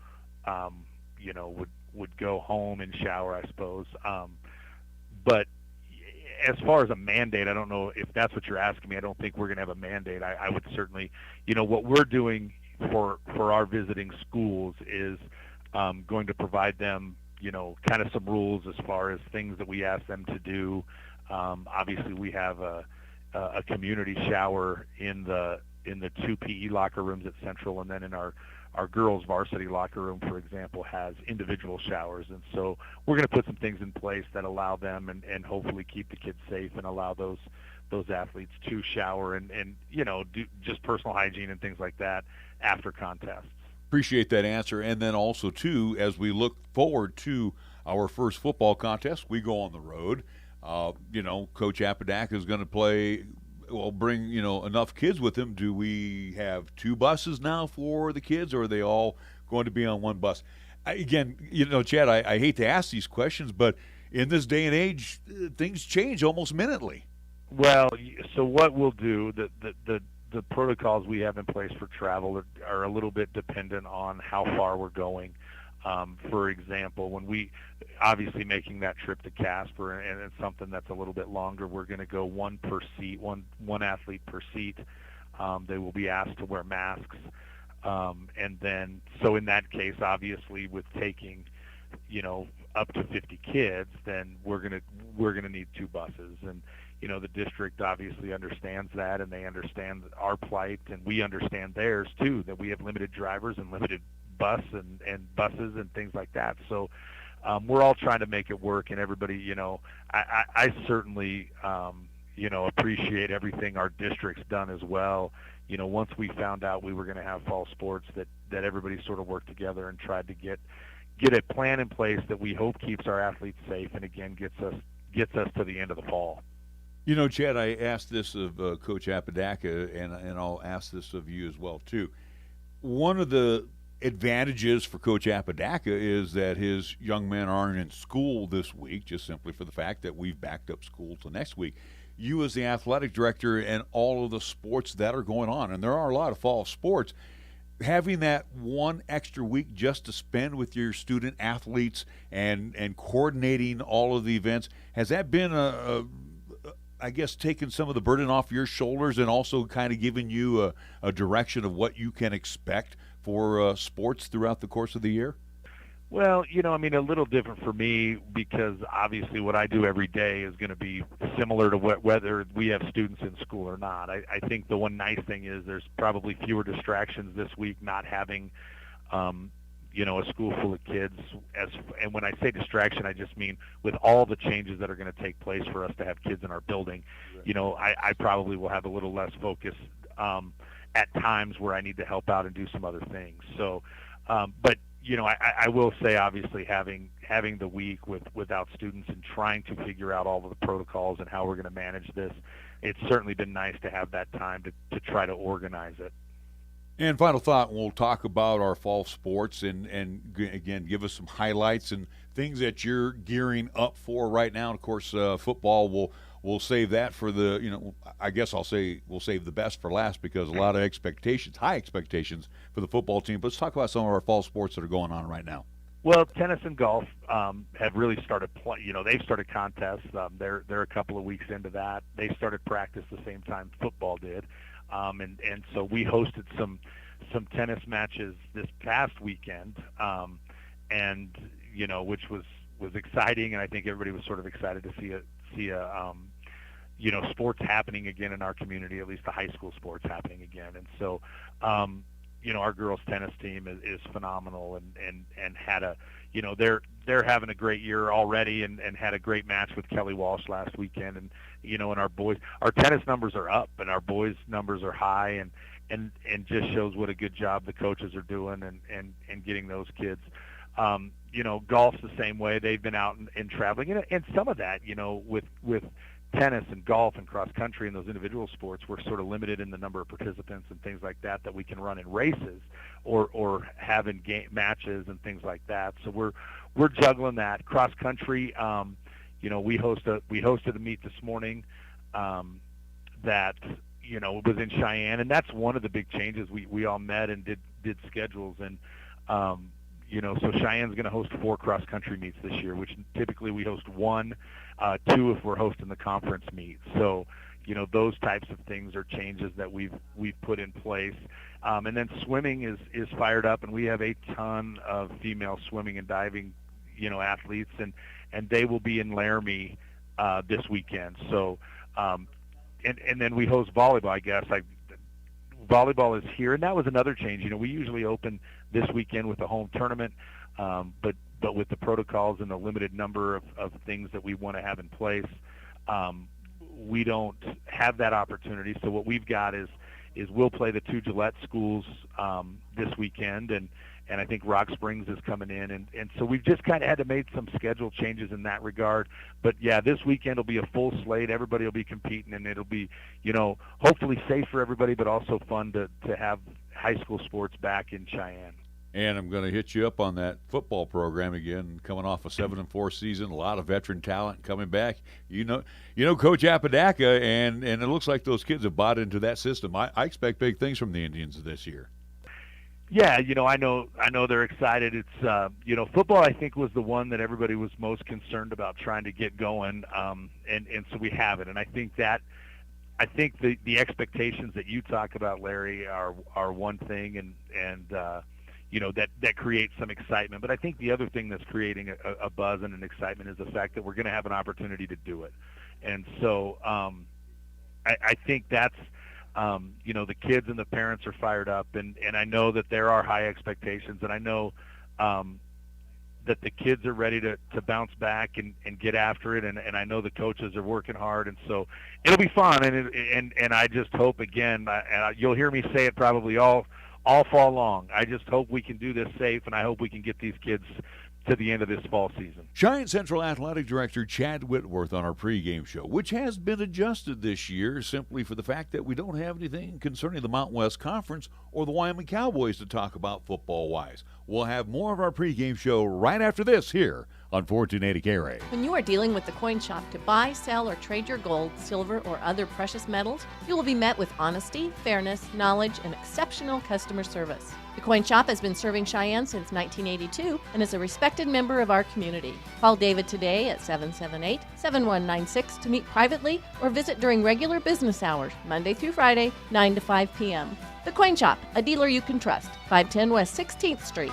would go home and shower, I suppose. But as far as a mandate, I don't know if that's what you're asking me. I don't think we're going to have a mandate. I would certainly, what we're doing for our visiting schools is going to provide them, kind of some rules as far as things that we ask them to do. Obviously, we have a community shower in the 2 PE locker rooms at Central, and then in our girls varsity locker room, for example, has individual showers. And so we're going to put some things in place that allow them and hopefully keep the kids safe and allow those athletes to shower and do just personal hygiene and things like that after contests. Appreciate that answer. And then also, too, as we look forward to our first football contest, we go on the road. Coach Apodaca is going to bring, enough kids with him. Do we have 2 buses now for the kids, or are they all going to be on one bus? Again, Chad, I hate to ask these questions, but in this day and age, things change almost minutely. Well, so what we'll do, the protocols we have in place for travel are a little bit dependent on how far we're going. For example, when we obviously making that trip to Casper, and it's something that's a little bit longer, we're going to go one per seat, one athlete per seat. They will be asked to wear masks, and then so in that case, obviously, with taking, up to 50 kids, then we're gonna need 2 buses, and the district obviously understands that, and they understand our plight, and we understand theirs too, that we have limited drivers and limited bus and buses and things like that. So we're all trying to make it work, and everybody, I certainly appreciate everything our district's done as well. Once we found out we were going to have fall sports, that everybody sort of worked together and tried to get a plan in place that we hope keeps our athletes safe and again gets us to the end of the fall. Chad, I asked this of Coach Apodaca, and I'll ask this of you as well too. One of the advantages for Coach Apodaca is that his young men aren't in school this week, just simply for the fact that we've backed up school till next week. You as the athletic director and all of the sports that are going on, and there are a lot of fall sports, having that one extra week just to spend with your student athletes and coordinating all of the events, has that been I guess taking some of the burden off your shoulders and also kind of giving you a direction of what you can expect for sports throughout the course of the year? Well, a little different for me because obviously what I do every day is going to be similar to whether we have students in school or not. I think the one nice thing is there's probably fewer distractions this week not having a school full of kids. And when I say distraction, I just mean with all the changes that are going to take place for us to have kids in our building, I probably will have a little less focus at times where I need to help out and do some other things. So, but I will say obviously having the week without students and trying to figure out all of the protocols and how we're going to manage this, it's certainly been nice to have that time to try to organize it. And final thought, we'll talk about our fall sports and again, give us some highlights and things that you're gearing up for right now. And of course, football, we'll save that for I guess I'll say we'll save the best for last because a lot of high expectations for the football team. But let's talk about some of our fall sports that are going on right now. Well, tennis and golf have really started they've started contests. They're a couple of weeks into that. They started practice the same time football did. And so we hosted some tennis matches this past weekend, which was exciting, and I think everybody was sort of excited to see a sports happening again in our community, at least the high school sports happening again. And so our girls tennis team is phenomenal and had they're having a great year already and had a great match with Kelly Walsh last weekend. And and our tennis numbers are up and our boys numbers are high and just shows what a good job the coaches are doing and getting those kids. Golf's the same way. They've been out and traveling and some of that, with tennis and golf and cross country and those individual sports, we're sort of limited in the number of participants and things like that we can run in races or have in game matches and things like that. So we're juggling that. Cross country, we hosted a meet this morning that was in Cheyenne, and that's one of the big changes. We all met and did schedules, and so Cheyenne's going to host 4 cross country meets this year, which typically we host 1, 2 if we're hosting the conference meet. So those types of things are changes that we've put in place. And then swimming is fired up, and we have a ton of female swimming and diving athletes, and they will be in Laramie this weekend. So and then we host volleyball, I guess. Volleyball is here, and that was another change. We usually open this weekend with a home tournament, but with the protocols and the limited number of things that we want to have in place, we don't have that opportunity. So what we've got is we'll play the 2 Gillette schools this weekend, and I think Rock Springs is coming in, and so we've just kind of had to make some schedule changes in that regard. But yeah, this weekend will be a full slate. Everybody will be competing, and it'll be hopefully safe for everybody, but also fun to have high school sports back in Cheyenne. And I'm going to hit you up on that football program again, coming off a 7-4 season, a lot of veteran talent coming back. Coach Apodaca, and it looks like those kids have bought into that system. I expect big things from the Indians this year. Yeah, I know they're excited. It's football I think was the one that everybody was most concerned about trying to get going, and so we have it. And I think the expectations that you talk about, Larry, are one thing, and that creates some excitement. But I think the other thing that's creating a buzz and an excitement is the fact that we're going to have an opportunity to do it. And so I think that's the kids and the parents are fired up, and I know that there are high expectations, and I know that the kids are ready to bounce back and get after it, and I know the coaches are working hard, and so it'll be fun. And I just hope, again, you'll hear me say it probably all fall long, I just hope we can do this safe, and I hope we can get these kids to the end of this fall season. Cheyenne Central Athletic Director Chad Whitworth on our pregame show, which has been adjusted this year simply for the fact that we don't have anything concerning the Mountain West Conference or the Wyoming Cowboys to talk about football-wise. We'll have more of our pregame show right after this here on 1480 KRAE. When you are dealing with the coin shop to buy, sell, or trade your gold, silver, or other precious metals, you will be met with honesty, fairness, knowledge, and exceptional customer service. The Coin Shop has been serving Cheyenne since 1982 and is a respected member of our community. Call David today at 778-7196 to meet privately or visit during regular business hours, Monday through Friday, 9 to 5 p.m. The Coin Shop, a dealer you can trust, 510 West 16th Street.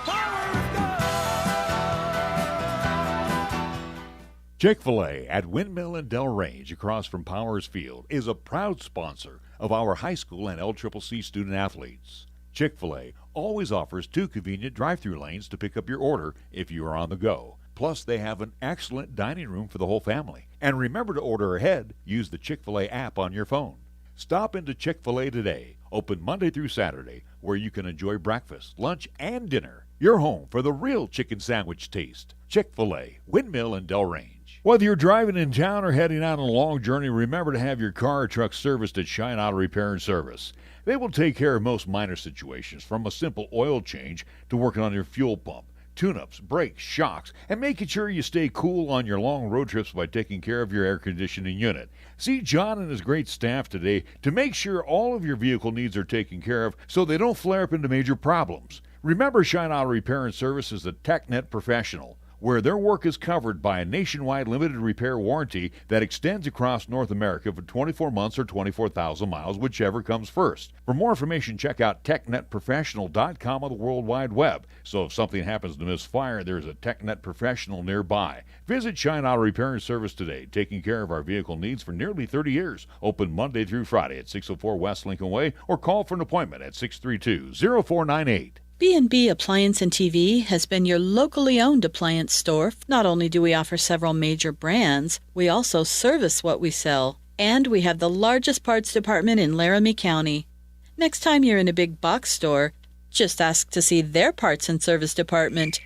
Chick-fil-A at Windmill and Del Range across from Powers Field is a proud sponsor of our high school and LCCC student athletes. Chick-fil-A always offers 2 convenient drive-through lanes to pick up your order if you are on the go. Plus, they have an excellent dining room for the whole family. And remember to order ahead. Use the Chick-fil-A app on your phone. Stop into Chick-fil-A today, open Monday through Saturday, where you can enjoy breakfast, lunch, and dinner. Your home for the real chicken sandwich taste. Chick-fil-A, Windmill and Del Range. Whether you're driving in town or heading out on a long journey, remember to have your car or truck serviced at Cheyenne Auto Repair and Service. They will take care of most minor situations, from a simple oil change to working on your fuel pump, tune-ups, brakes, shocks, and making sure you stay cool on your long road trips by taking care of your air conditioning unit. See John and his great staff today to make sure all of your vehicle needs are taken care of so they don't flare up into major problems. Remember, Cheyenne Auto Repair and Service is the TechNet Professional, where their work is covered by a nationwide limited repair warranty that extends across North America for 24 months or 24,000 miles, whichever comes first. For more information, check out TechNetProfessional.com on the World Wide Web. So if something happens to misfire, there's a TechNet Professional nearby. Visit Cheyenne Auto Repair and Service today, taking care of our vehicle needs for nearly 30 years. Open Monday through Friday at 604 West Lincoln Way, or call for an appointment at 632-0498. B&B Appliance and TV has been your locally owned appliance store. Not only do we offer several major brands, we also service what we sell. And we have the largest parts department in Laramie County. Next time you're in a big box store, just ask to see their parts and service department.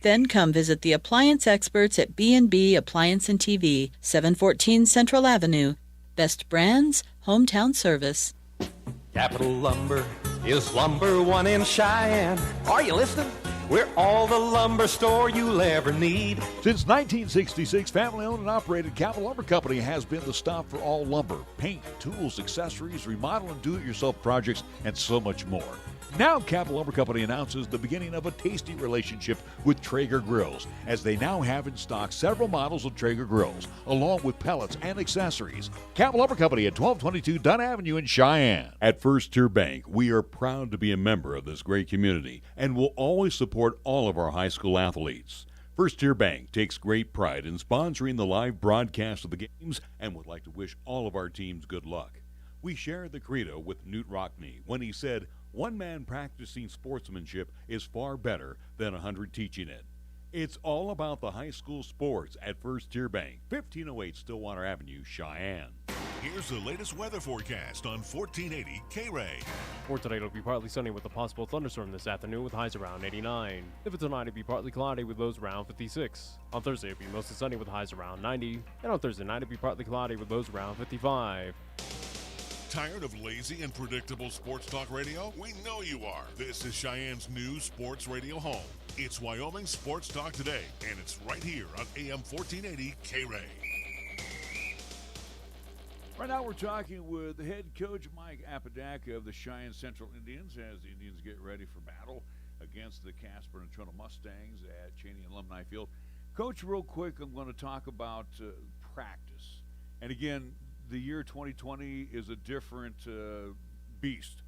Then come visit the appliance experts at B&B Appliance and TV, 714 Central Avenue. Best brands, hometown service. Capital Lumber is number 1 in Cheyenne. Are you listening? We're all the lumber store you'll ever need. Since 1966, family-owned and operated Capital Lumber Company has been the stop for all lumber, paint, tools, accessories, remodel and do-it-yourself projects, and so much more. Now, Capital Lumber Company announces the beginning of a tasty relationship with Traeger grills, as they now have in stock several models of Traeger grills, along with pellets and accessories. Capital Lumber Company at 1222 Dunn Avenue in Cheyenne. At First Tier Bank, we are proud to be a member of this great community and will always support all of our high school athletes. First Tier Bank takes great pride in sponsoring the live broadcast of the games and would like to wish all of our teams good luck. We share the credo with Newt Rockney when he said, "One man practicing sportsmanship is far better than 100 teaching it." It's all about the high school sports at First Tier Bank, 1508 Stillwater Avenue, Cheyenne. Here's the latest weather forecast on 1480 KRAE. For today, it'll be partly sunny with a possible thunderstorm this afternoon with highs around 89. If it's tonight, it'll be partly cloudy with lows around 56. On Thursday, it'll be mostly sunny with highs around 90. And on Thursday night, it'll be partly cloudy with lows around 55. Tired of lazy and predictable sports talk radio? We know you are. This is Cheyenne's new sports radio home. It's Wyoming Sports Talk Today, and it's right here on AM 1480 KRAE. Right now we're talking with the head coach Mike Apodaca of the Cheyenne Central Indians as the Indians get ready for battle against the Casper and Toronto Mustangs at Cheney Alumni Field. Coach, real quick, I'm going to talk about practice. And again, the year 2020 is a different beast,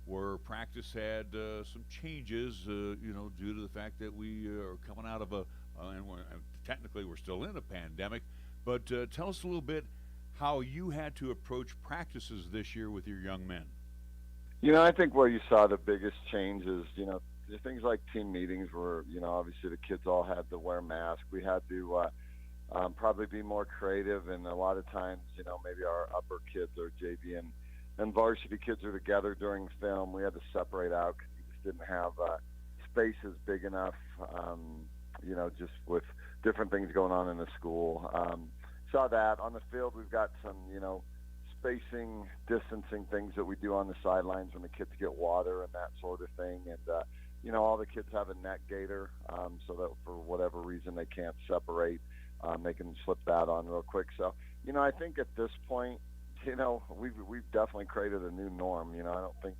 where practice had some changes, due to the fact that we are coming out of technically we're still in a pandemic. But tell us a little bit how you had to approach practices this year with your young men. I think where you saw the biggest change is, things like team meetings where, obviously the kids all had to wear masks. We had to probably be more creative, and a lot of times, maybe our upper kids or JV and varsity kids are together during film. We had to separate out because we just didn't have spaces big enough, just with different things going on in the school. Saw that. On the field, we've got some, spacing, distancing things that we do on the sidelines when the kids get water and that sort of thing. And, all the kids have a net gaiter, so that for whatever reason they can't separate. They can slip that on real quick. So, I think at this point, we've definitely created a new norm. I don't think,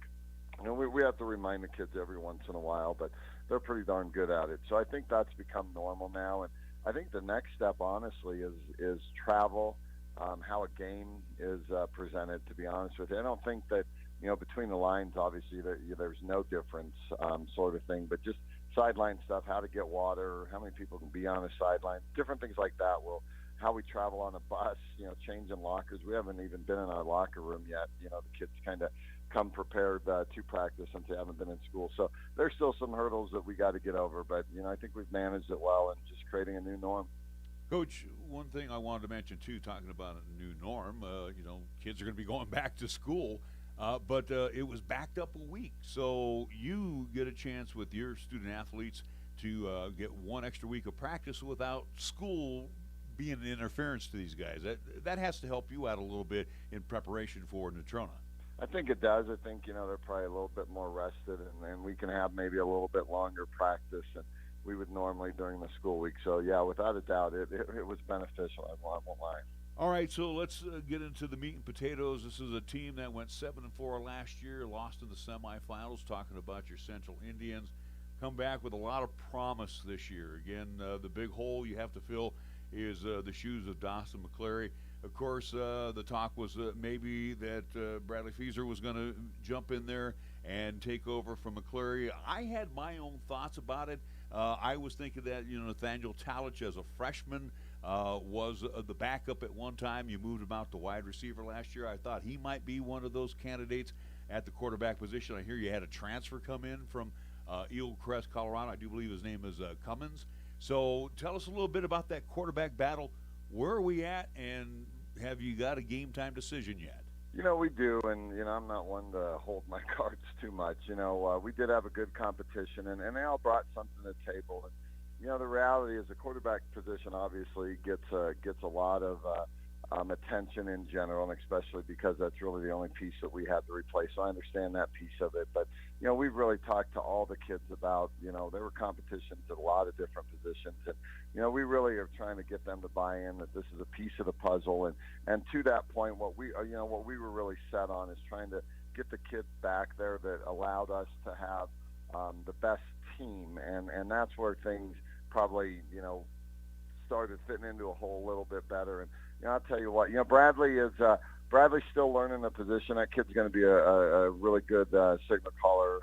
we have to remind the kids every once in a while, but they're pretty darn good at it. So I think that's become normal now. And I think the next step, honestly, is travel, how a game is presented, to be honest with you. I don't think that, between the lines, obviously, there's no difference sort of thing, but just sideline stuff, how to get water, how many people can be on a sideline, different things like that. Well, how we travel on a bus, changing lockers. We haven't even been in our locker room yet. The kids kind of come prepared to practice since they haven't been in school. So there's still some hurdles that we got to get over, but, I think we've managed it well and just creating a new norm. Coach, one thing I wanted to mention, too, talking about a new norm, kids are going to be going back to school, but it was backed up a week. So you get a chance with your student athletes to get one extra week of practice without school being an interference to these guys. That has to help you out a little bit in preparation for Natrona. I think it does. I think, they're probably a little bit more rested, and we can have maybe a little bit longer practice than we would normally during the school week. So, yeah, without a doubt, it was beneficial. I won't lie. All right, so let's get into the meat and potatoes. This is a team that went 7-4 last year, lost in the semifinals, talking about your Central Indians. Come back with a lot of promise this year. Again, the big hole you have to fill is the shoes of Dawson McCleary. Of course, the talk was maybe that Bradley Fieser was going to jump in there and take over from McCleary. I had my own thoughts about it. I was thinking that, Nathaniel Talich as a freshman was the backup at one time. You moved him out to wide receiver last year. I thought he might be one of those candidates at the quarterback position. I hear you had a transfer come in from Eagle Crest, Colorado. I do believe his name is Cummins. So tell us a little bit about that quarterback battle. Where are we at, and have you got a game-time decision yet? We do, and, I'm not one to hold my cards too much. We did have a good competition, and they all brought something to the table. And, the reality is the quarterback position obviously gets a lot of attention in general, and especially because that's really the only piece that we had to replace. So I understand that piece of it. But, we've really talked to all the kids about, there were competitions at a lot of different positions. And, we really are trying to get them to buy in that this is a piece of the puzzle. And to that point, what we were really set on is trying to get the kids back there that allowed us to have the best team. And that's where things probably, started fitting into a hole a little bit better. And, I'll tell you what, Bradley's still learning the position. That kid's going to be a really good signal caller,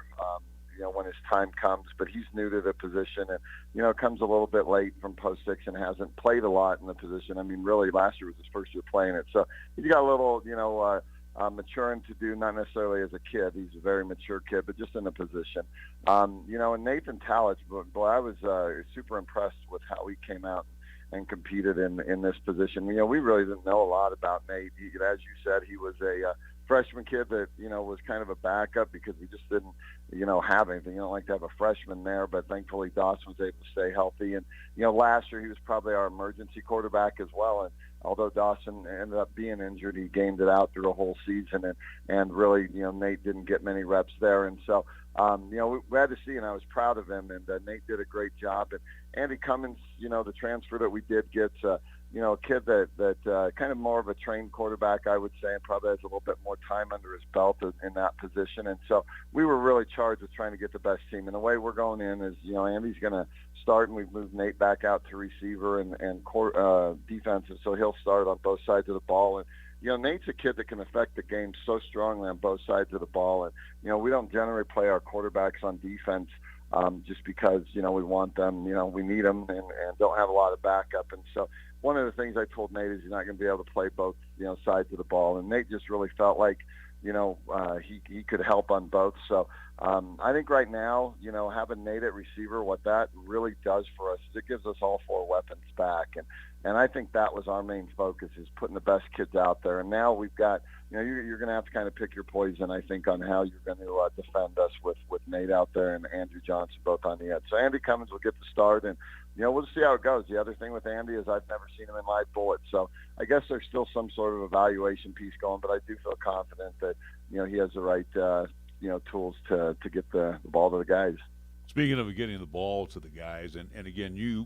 when his time comes. But he's new to the position and, comes a little bit late from post six and hasn't played a lot in the position. I mean, really, last year was his first year playing it. So he's got a little, maturing to do, not necessarily as a kid. He's a very mature kid, but just in the position. And Nathan Talich, boy, I was super impressed with how he came out and competed in this position. We really didn't know a lot about Nate. As you said, he was a freshman kid that, was kind of a backup because we just didn't, have anything. You don't like to have a freshman there, but thankfully Dawson was able to stay healthy. And, last year he was probably our emergency quarterback as well. And although Dawson ended up being injured, he gamed it out through a whole season. And really, Nate didn't get many reps there. And so, we had to see, and I was proud of him. And Nate did a great job. And Andy Cummins, the transfer that we did get, a kid that kind of more of a trained quarterback, I would say, and probably has a little bit more time under his belt in that position. And so we were really charged with trying to get the best team. And the way we're going in is, Andy's going to start, and we've moved Nate back out to receiver and defensive, so he'll start on both sides of the ball. And Nate's a kid that can affect the game so strongly on both sides of the ball. And, we don't generally play our quarterbacks on defense just because, we want them, we need them and don't have a lot of backup. And so one of the things I told Nate is he's not going to be able to play both, sides of the ball. And Nate just really felt like, he could help on both. So I think right now, having Nate at receiver, what that really does for us is it gives us all 4 weapons back. And I think that was our main focus, is putting the best kids out there. And now we've got, you're going to have to kind of pick your poison, I think, on how you're going to defend us with Nate out there and Andrew Johnson both on the edge. So Andy Cummins will get the start, and we'll see how it goes. The other thing with Andy is I've never seen him in live bullets, so I guess there's still some sort of evaluation piece going, but I do feel confident that he has the right tools to get the ball to the guys. Speaking of getting the ball to the guys, and again,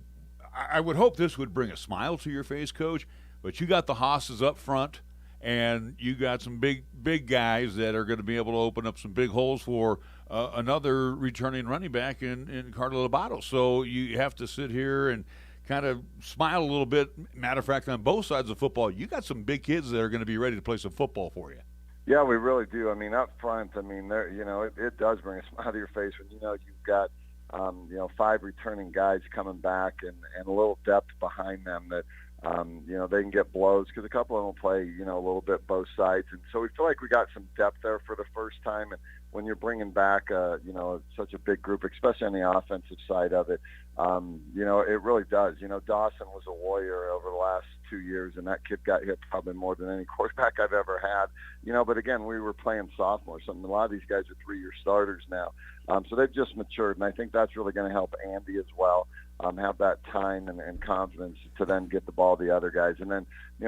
I would hope this would bring a smile to your face, Coach, but you got the hosses up front, and you got some big guys that are going to be able to open up some big holes for another returning running back in Carter Lobato. So you have to sit here and kind of smile a little bit. Matter of fact, on both sides of football, you got some big kids that are going to be ready to play some football for you. Yeah, we really do. I mean, up front, it does bring a smile to your face when you've got 5 returning guys coming back and a little depth behind them that they can get blows, because a couple of them will play a little bit both sides, and so we feel like we got some depth there for the first time. And when you're bringing back such a big group, especially on the offensive side of it, it really does. Dawson was a warrior over the last 2 years, and that kid got hit probably more than any quarterback I've ever had. But again, we were playing sophomores. A lot of these guys are 3-year starters now, so they've just matured, and I think that's really going to help Andy as well. Have that time and confidence to then get the ball to the other guys. And then,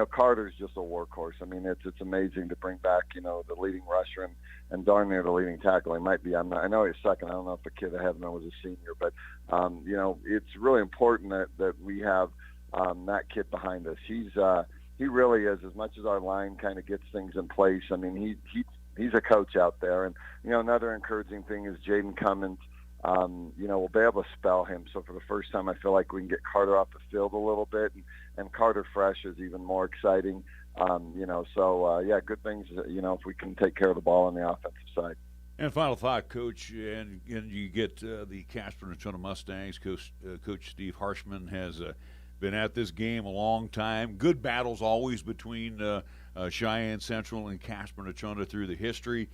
Carter's just a workhorse. I mean, it's amazing to bring back, the leading rusher and darn near the leading tackle. He might be. I know he's second. I don't know if the kid ahead of him was a senior. But, it's really important that we have that kid behind us. He really is, as much as our line kind of gets things in place. I mean, he's a coach out there. And, another encouraging thing is Jaden Cummins. We'll be able to spell him. So for the first time, I feel like we can get Carter off the field a little bit, and Carter fresh is even more exciting. Good things, if we can take care of the ball on the offensive side. And final thought, Coach, and you get the Casper and Chona Mustangs. Coach Steve Harshman has been at this game a long time. Good battles always between Cheyenne Central and Casper and Chona through the history.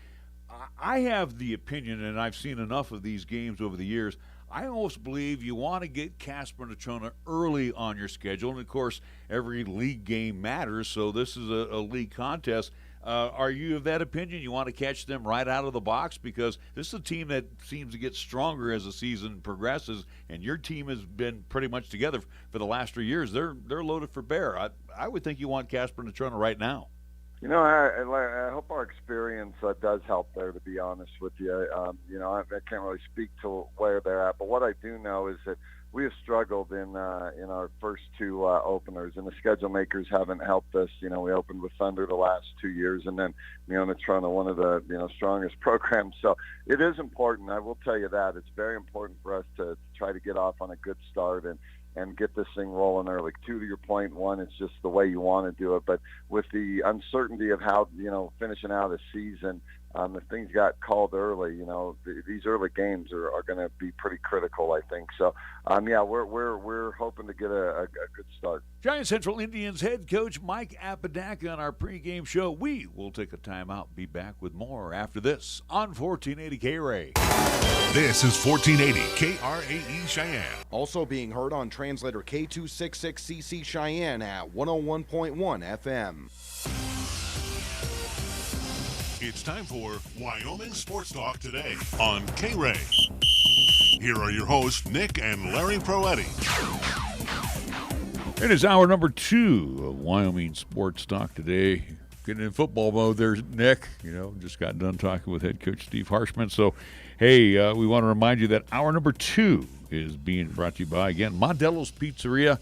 I have the opinion, and I've seen enough of these games over the years, I almost believe you want to get Casper and Chona early on your schedule. And, of course, every league game matters, so this is a league contest. Are you of that opinion? You want to catch them right out of the box? Because this is a team that seems to get stronger as the season progresses, and your team has been pretty much together for the last 3 years. They're loaded for bear. I would think you want Casper and Chona right now. I hope our experience does help there, to be honest with you. I can't really speak to where they're at, but what I do know is that we have struggled in our first 2 openers, and the schedule makers haven't helped us. We opened with Thunder the last 2 years, and then Natrona, one of the strongest programs. So it is important. I will tell you that it's very important for us to try to get off on a good start and get this thing rolling early. 2, to your point, 1, it's just the way you want to do it. But with the uncertainty of how, finishing out a season, if things got called early, these early games are going to be pretty critical, I think. So, we're hoping to get a good start. Giant Central Indians head coach Mike Apodaca on our pregame show. We will take a timeout. Be back with more after this on 1480 KRAE. This is 1480 KRAE Cheyenne. Also being heard on translator K266CC Cheyenne at 101.1 FM. It's time for Wyoming Sports Talk today on KRAE. Here are your hosts, Nick and Larry Proetti. It is hour number 2 of Wyoming Sports Talk today. Getting in football mode there, Nick. Just got done talking with head coach Steve Harshman. So, hey, we want to remind you that hour number 2 is being brought to you by, again, Mondello's Pizzeria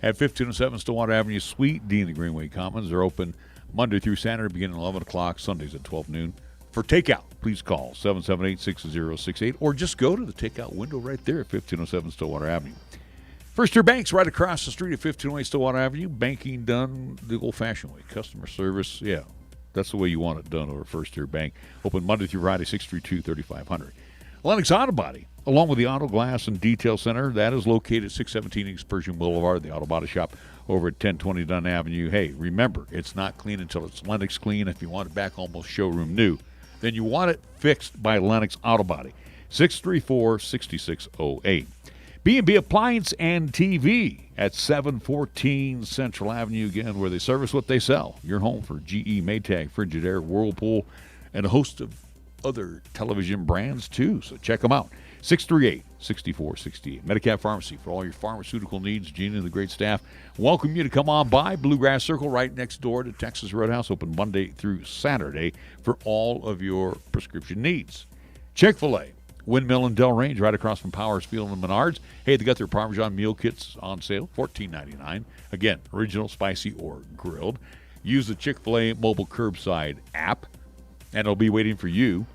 at 1507 Stillwater Avenue, Suite D in the Greenway Commons. They're open Monday through Saturday, beginning at 11 o'clock, Sundays at 12 noon. For takeout, please call 778-6068 or just go to the takeout window right there at 1507 Stillwater Avenue. First Tier Bank's right across the street at 1508 Stillwater Avenue. Banking done the old-fashioned way. Customer service, yeah, that's the way you want it done over First Tier Bank. Open Monday through Friday, 632-3500. Lennox Auto Body, along with the Auto Glass and Detail Center, that is located at 617 East Pershing Boulevard, the Auto Body Shop. over at 1020 Dunn Avenue. Hey, remember, it's not clean until it's Lennox clean. If you want it back almost showroom new, then you want it fixed by Lennox Auto Body. 634-6608. B&B Appliance and TV at 714 Central Avenue, again, where they service what they sell. Your home for GE, Maytag, Frigidaire, Whirlpool, and a host of other television brands, too. So check them out. 638-6468. Medicap Pharmacy for all your pharmaceutical needs. Gina and the great staff welcome you to come on by. Bluegrass Circle right next door to Texas Roadhouse, open Monday through Saturday for all of your prescription needs. Chick-fil-A, Windmill and Del Range, right across from Powers Field and Menards. Hey, they got their Parmesan meal kits on sale, $14.99. Again, original, spicy, or grilled. Use the Chick-fil-A mobile curbside app, and it'll be waiting for you.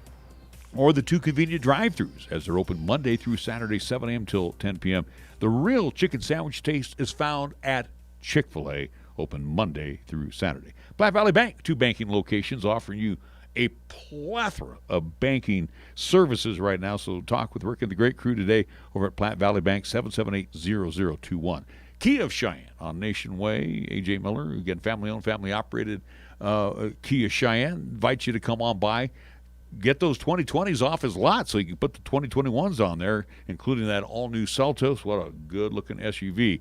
Or the 2 convenient drive-thrus, as they're open Monday through Saturday, 7 a.m. till 10 p.m. The real chicken sandwich taste is found at Chick-fil-A, open Monday through Saturday. Platte Valley Bank, 2 banking locations offering you a plethora of banking services right now. So talk with Rick and the great crew today over at Platte Valley Bank, 778-0021. Kia of Cheyenne on Nation Way. A.J. Miller, again, family-owned, family-operated Kia Cheyenne, invites you to come on by. Get those 2020s off his lot so you can put the 2021s on there, including that all-new Seltos. What a good-looking SUV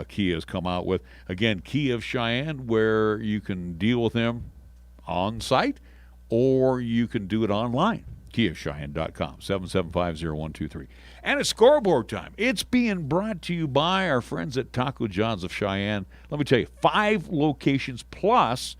Kia has come out with. Again, Kia of Cheyenne, where you can deal with them on site or you can do it online. KiaCheyenne.com, 775-0123. And it's scoreboard time. It's being brought to you by our friends at Taco John's of Cheyenne. Let me tell you, 5 locations plus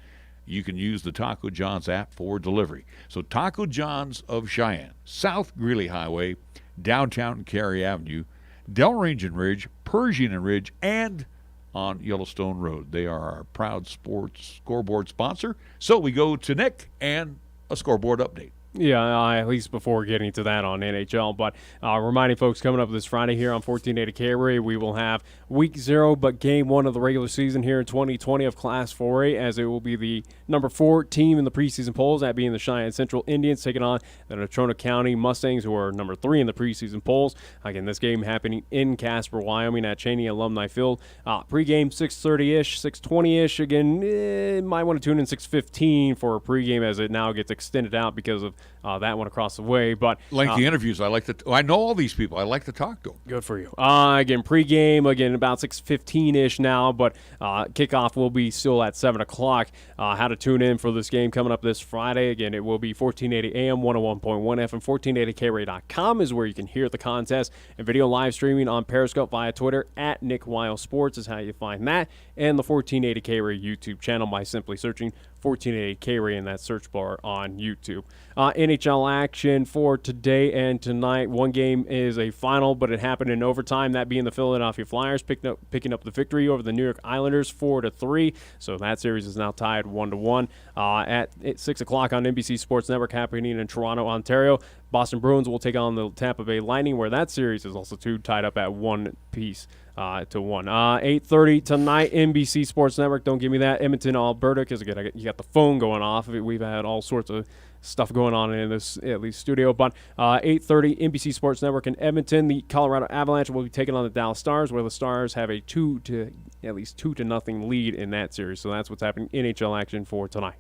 you can use the Taco John's app for delivery. So Taco John's of Cheyenne, South Greeley Highway, downtown KRAE Avenue, Del Range and Ridge, Pershing and Ridge, and on Yellowstone Road. They are our proud sports scoreboard sponsor. So we go to Nick and a scoreboard update. Yeah, at least before getting to that on NHL. But reminding folks, coming up this Friday here on 1480 KRAE, we will have Week 0, but Game 1 of the regular season here in 2020 of Class 4A, as it will be the number 4 team in the preseason polls, that being the Cheyenne Central Indians, taking on the Natrona County Mustangs, who are number 3 in the preseason polls. Again, this game happening in Casper, Wyoming, at Cheney Alumni Field. Pregame 6:30-ish, 6:20-ish. Again, might want to tune in 6:15 for a pregame, as it now gets extended out because of that one across the way. But lengthy interviews. I like to. I know all these people. I like to talk to them. Good for you. Again, pregame about 6:15-ish now, but kickoff will be still at 7 o'clock. How to tune in for this game coming up this Friday. Again, it will be 1480 AM, 101.1 FM, 1480KRAE.com is where you can hear the contest, and video live streaming on Periscope via Twitter at Nick Weil Sports is how you find that, and the 1480 KRAE YouTube channel by simply searching 1480 KRAE in that search bar on YouTube. NHL action for today and tonight. One game is a final, but it happened in overtime, that being the Philadelphia Flyers picking up the victory over the New York Islanders 4-3. So that series is now tied 1-1. At 6 o'clock on NBC Sports Network, happening in Toronto, Ontario. Boston Bruins will take on the Tampa Bay Lightning, where that series is also tied up at 1 piece. To 1. 8:30 tonight, NBC Sports Network. Don't give me that. Edmonton, Alberta, because again, you got the phone going off. We've had all sorts of stuff going on in this at least studio. But 8:30, NBC Sports Network in Edmonton. The Colorado Avalanche will be taking on the Dallas Stars, where the Stars have a 2-0 lead in that series. So that's what's happening in NHL action for tonight.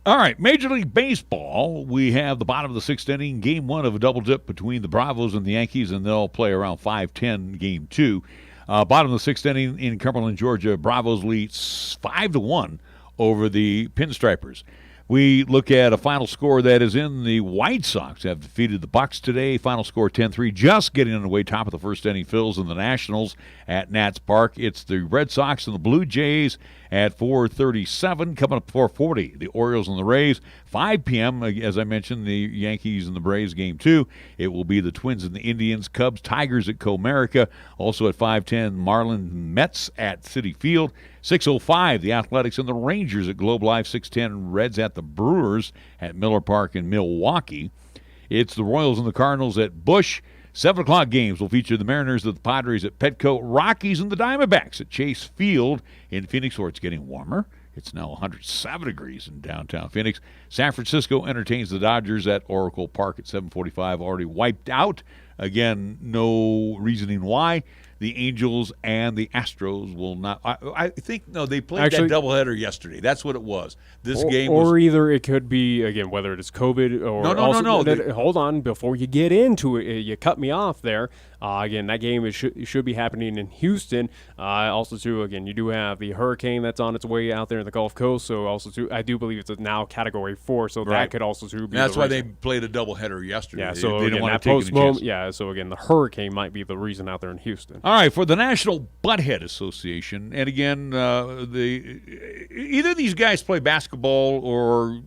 All right, Major League Baseball, we have the bottom of the 6th inning, Game 1 of a double dip between the Bravos and the Yankees, and they'll play around 5:10 Game 2. Bottom of the 6th inning in Cumberland, Georgia, Bravos lead 5-1 over the Pinstripers. We look at a final score that is in the White Sox have defeated the Bucks today. Final score 10-3, just getting underway. Top of the 1st inning, Phils and the Nationals at Nats Park. It's the Red Sox and the Blue Jays at 4:37. Coming up 4:40, the Orioles and the Rays. 5 p.m., as I mentioned, the Yankees and the Braves Game 2. It will be the Twins and the Indians, Cubs, Tigers at Comerica. Also at 5:10, Marlins Mets at Citi Field. 6:05, the Athletics and the Rangers at Globe Life. 6:10, Reds at the Brewers at Miller Park in Milwaukee. It's the Royals and the Cardinals at Busch. 7 o'clock games will feature the Mariners and the Padres at Petco, Rockies and the Diamondbacks at Chase Field in Phoenix, where it's getting warmer. It's now 107 degrees in downtown Phoenix. San Francisco entertains the Dodgers at Oracle Park at 7:45. Already wiped out Again, no reasoning why. The Angels and the Astros will not. I think, no, they played that doubleheader yesterday. That's what it was. This game was. Or either it could be, again, whether it is COVID or. No. Hold on. Before you get into it, you cut me off there. Again, that game should be happening in Houston. Also, too, again, you do have the hurricane that's on its way out there in the Gulf Coast. So, also, too, I do believe it's now Category 4. So that could also, too, be. That's why they played a doubleheader yesterday. Yeah. So they again, didn't want to take any chance. Yeah. So again, the hurricane might be the reason out there in Houston. All right, for the National Butthead Association, and again, either these guys play basketball or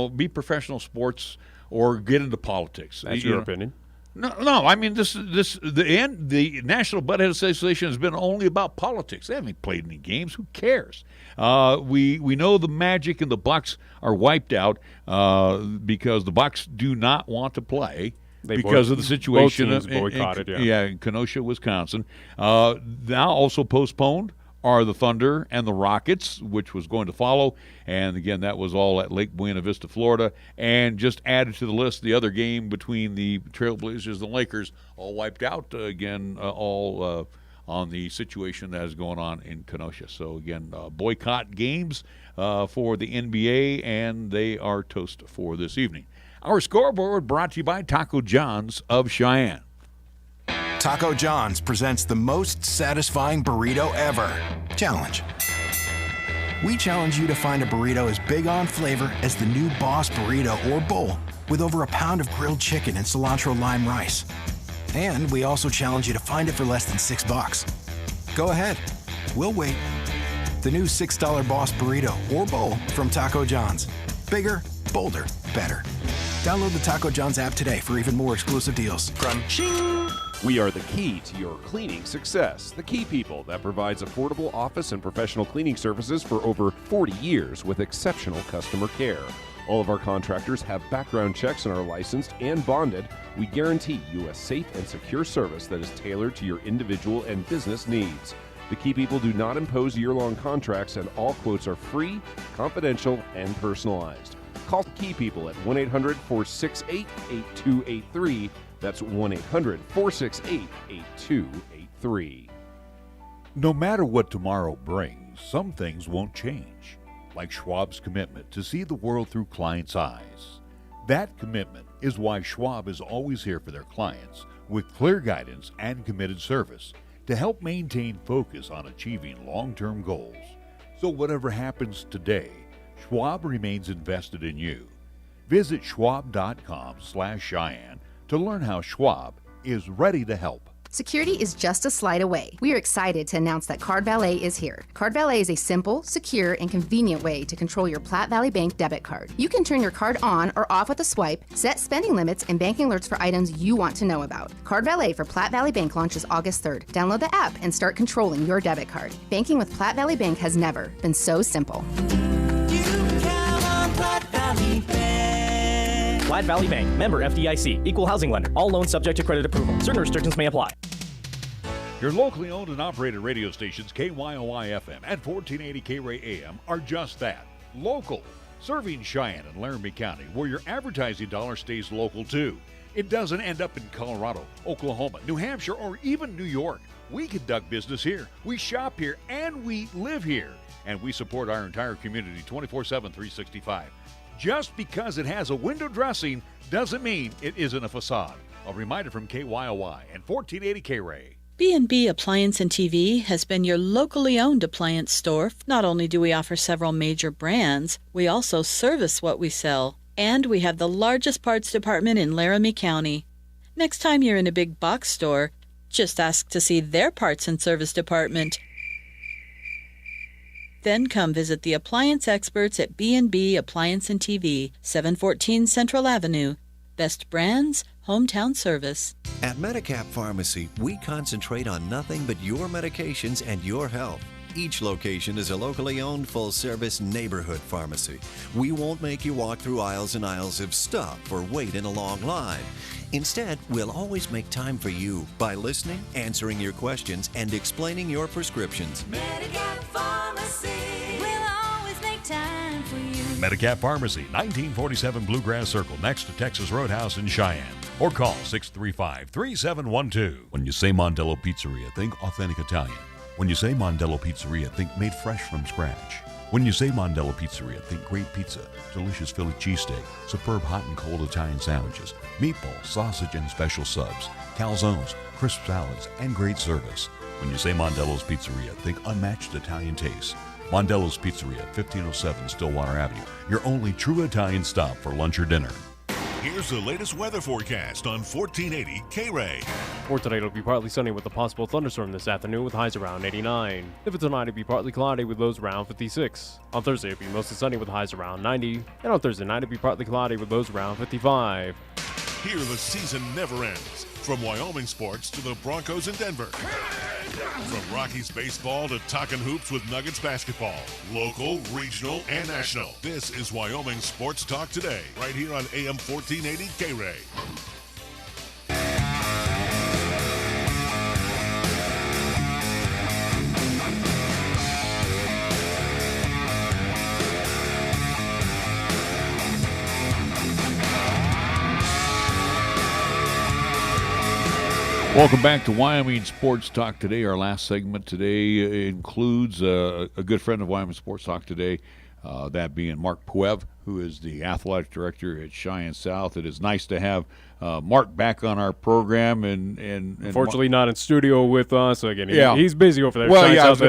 be professional sports or get into politics. That's your opinion. No. I mean, the National Butthead Association has been only about politics. They haven't played any games. Who cares? We know the Magic and the Bucks are wiped out because the Bucks do not want to play. Because of the situation in Kenosha, Wisconsin. Now also postponed are the Thunder and the Rockets, which was going to follow. And, again, that was all at Lake Buena Vista, Florida. And just added to the list, the other game between the Trailblazers and the Lakers, all wiped out, all on the situation that is going on in Kenosha. So, again, boycott games for the NBA, and they are toast for this evening. Our scoreboard brought to you by Taco John's of Cheyenne. Taco John's presents the most satisfying burrito ever. Challenge. We challenge you to find a burrito as big on flavor as the new Boss Burrito or Bowl, with over a pound of grilled chicken and cilantro lime rice. And we also challenge you to find it for less than $6. Go ahead. We'll wait. The new $6 Boss Burrito or Bowl from Taco John's. Bigger, bolder, better. Download the Taco John's app today for even more exclusive deals. Crunching! We are the key to your cleaning success. The Key People that provides affordable office and professional cleaning services for over 40 years with exceptional customer care. All of our contractors have background checks and are licensed and bonded. We guarantee you a safe and secure service that is tailored to your individual and business needs. The Key People do not impose year-long contracts, and all quotes are free, confidential, and personalized. Call Key People at 1-800-468-8283. That's 1-800-468-8283. No matter what tomorrow brings, some things won't change, like Schwab's commitment to see the world through clients' eyes. That commitment is why Schwab is always here for their clients with clear guidance and committed service to help maintain focus on achieving long-term goals. So whatever happens today, Schwab remains invested in you. Visit schwab.com/Cheyenne to learn how Schwab is ready to help. Security is just a slide away. We are excited to announce that Card Valet is here. Card Valet is a simple, secure, and convenient way to control your Platte Valley Bank debit card. You can turn your card on or off with a swipe, set spending limits, and banking alerts for items you want to know about. Card Valet for Platte Valley Bank launches August 3rd. Download the app and start controlling your debit card. Banking with Platte Valley Bank has never been so simple. Platte Valley Bank, member FDIC, equal housing lender. All loans subject to credit approval. Certain restrictions may apply. Your locally owned and operated radio stations, KYOI FM and 1480 KRAE AM, are just that, local. Serving Cheyenne and Laramie County, where your advertising dollar stays local too. It doesn't end up in Colorado, Oklahoma, New Hampshire, or even New York. We conduct business here, we shop here, and we live here. And we support our entire community 24/7, 365. Just because it has a window dressing doesn't mean it isn't a facade. A reminder from KYOI and 1480 KRAE. B&B Appliance and TV has been your locally owned appliance store. Not only do we offer several major brands, we also service what we sell. And we have the largest parts department in Laramie County. Next time you're in a big box store, just ask to see their parts and service department. Then come visit the appliance experts at B&B Appliance and TV, 714 Central Avenue. Best brands, hometown service. At Medicap Pharmacy, we concentrate on nothing but your medications and your health. Each location is a locally owned, full-service neighborhood pharmacy. We won't make you walk through aisles and aisles of stuff or wait in a long line. Instead, we'll always make time for you by listening, answering your questions, and explaining your prescriptions. Medicap Pharmacy, we'll always make time for you. Medicap Pharmacy, 1947 Bluegrass Circle, next to Texas Roadhouse in Cheyenne. or call 635-3712. When you say Mondello Pizzeria, think authentic Italian. When you say Mondello Pizzeria, think made fresh from scratch. When you say Mondello Pizzeria, think great pizza, delicious Philly cheesesteak, superb hot and cold Italian sandwiches, meatballs, sausage, and special subs, calzones, crisp salads, and great service. When you say Mondello's Pizzeria, think unmatched Italian taste. Mondello's Pizzeria, 1507 Stillwater Avenue, your only true Italian stop for lunch or dinner. Here's the latest weather forecast on 1480 KRAE. For today, it'll be partly sunny with a possible thunderstorm this afternoon with highs around 89. If it's tonight, it'll be partly cloudy with lows around 56. On Thursday, it'll be mostly sunny with highs around 90. And on Thursday night, it'll be partly cloudy with lows around 55. Here, the season never ends. From Wyoming sports to the Broncos in Denver. From Rockies baseball to talking hoops with Nuggets basketball. Local, regional, and national. This is Wyoming Sports Talk Today, right here on AM 1480 KRAE. Welcome back to Wyoming Sports Talk Today. Our last segment today includes a good friend of Wyoming Sports Talk Today, that being Mark Puev, who is the athletic director at Cheyenne South. It is nice to have Mark back on our program, and unfortunately not in studio with us again. Yeah. He's busy over there. Well, Cheyenne yeah, South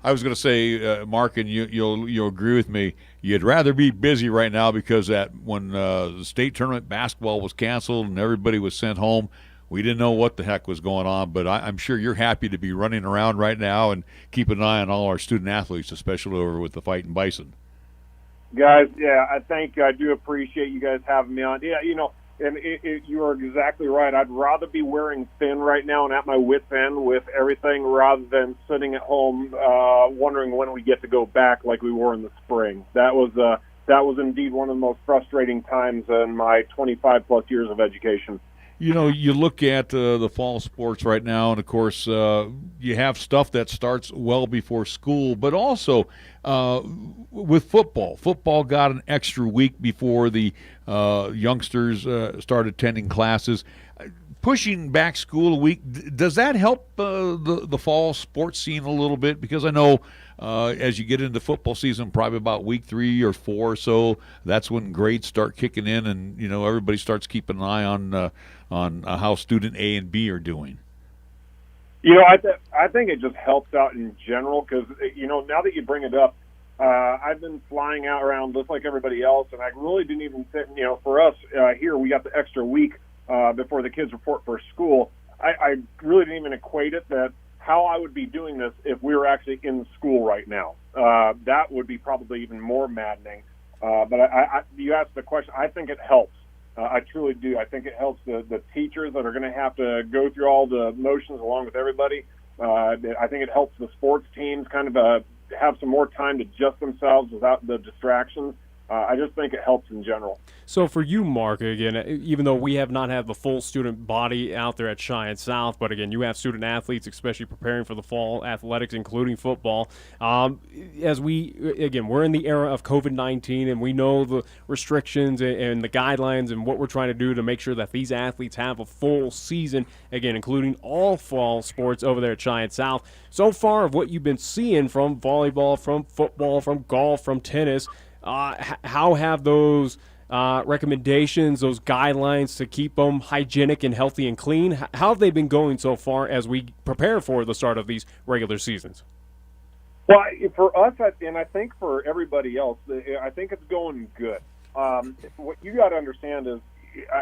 I was going to say, Mark, and you'll agree with me. You'd rather be busy right now because when the state tournament basketball was canceled and everybody was sent home, we didn't know what the heck was going on, but I'm sure you're happy to be running around right now and keep an eye on all our student athletes, especially over with the Fighting Bison. Guys, yeah, I do appreciate you guys having me on. Yeah, and you are exactly right. I'd rather be wearing thin right now and at my wit's end with everything rather than sitting at home wondering when we get to go back like we were in the spring. That was indeed one of the most frustrating times in my 25-plus years of education. You look at the fall sports right now, and, of course, you have stuff that starts well before school, but also with football. Football got an extra week before the youngsters start attending classes. Pushing back school a week, does that help the fall sports scene a little bit? Because I know as you get into football season, probably about week 3 or 4 or so, that's when grades start kicking in, and everybody starts keeping an eye on how student A and B are doing. I think it just helps out in general because now that you bring it up, I've been flying out around just like everybody else, and I really didn't even think, for us here, we got the extra week before the kids report for school. I really didn't even equate it that how I would be doing this if we were actually in school right now. That would be probably even more maddening. But you asked the question, I think it helps. I truly do. I think it helps the teachers that are going to have to go through all the motions along with everybody. I think it helps the sports teams kind of have some more time to adjust themselves without the distractions. I just think it helps in general. So for you, Mark, again, even though we have not had the full student body out there at Cheyenne South, but again, you have student athletes, especially preparing for the fall athletics, including football. As we're in the era of COVID-19, and we know the restrictions and the guidelines and what we're trying to do to make sure that these athletes have a full season, again, including all fall sports over there at Cheyenne South. So far of what you've been seeing from volleyball, from football, from golf, from tennis, how have those recommendations, those guidelines to keep them hygienic and healthy and clean, how have they been going so far as we prepare for the start of these regular seasons? Well, for us, and I think for everybody else, I think it's going good. What you got to understand is,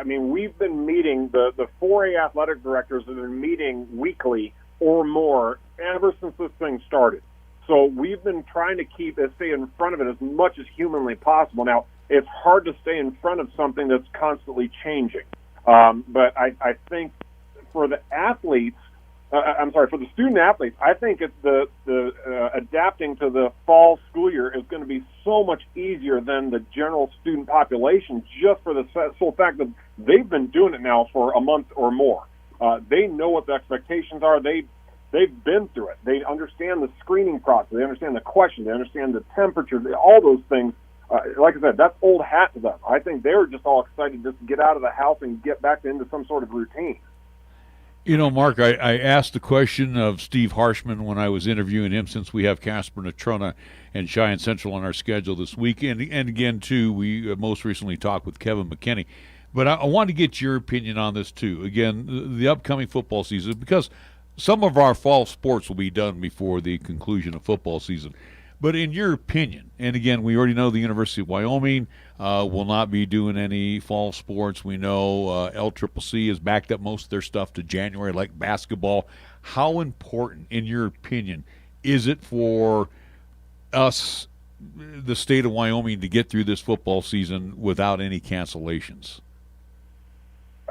we've been meeting, the 4A athletic directors have been meeting weekly or more ever since this thing started. So we've been trying to stay in front of it as much as humanly possible. Now, it's hard to stay in front of something that's constantly changing. But I think for the athletes, for the student athletes, I think it's the adapting to the fall school year is going to be so much easier than the general student population, just for the sole fact that they've been doing it now for a month or more. They know what the expectations are. They've been through it. They understand the screening process. They understand the questions. They understand the temperature. All those things. like I said, that's old hat to them. I think they're just all excited just to get out of the house and get back into some sort of routine. You know, Mark, I asked the question of Steve Harshman when I was interviewing him, since we have Casper Natrona and Cheyenne Central on our schedule this week. And again, too, we most recently talked with Kevin McKinney. But I want to get your opinion on this, too. Again, the upcoming football season, because some of our fall sports will be done before the conclusion of football season. But in your opinion, and again, we already know the University of Wyoming will not be doing any fall sports. We know LCCC has backed up most of their stuff to January, like basketball. How important, in your opinion, is it for us, the state of Wyoming, to get through this football season without any cancellations?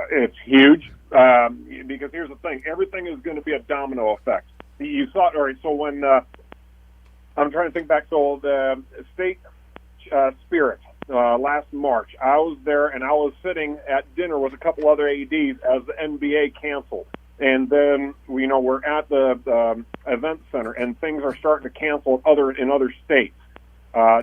It's huge, because here's the thing. Everything is going to be a domino effect. You saw it, all right, so when I'm trying to think back, so the state spirit last March, I was there, and I was sitting at dinner with a couple other ADs as the NBA canceled. And then, we're at the event center, and things are starting to cancel in other states.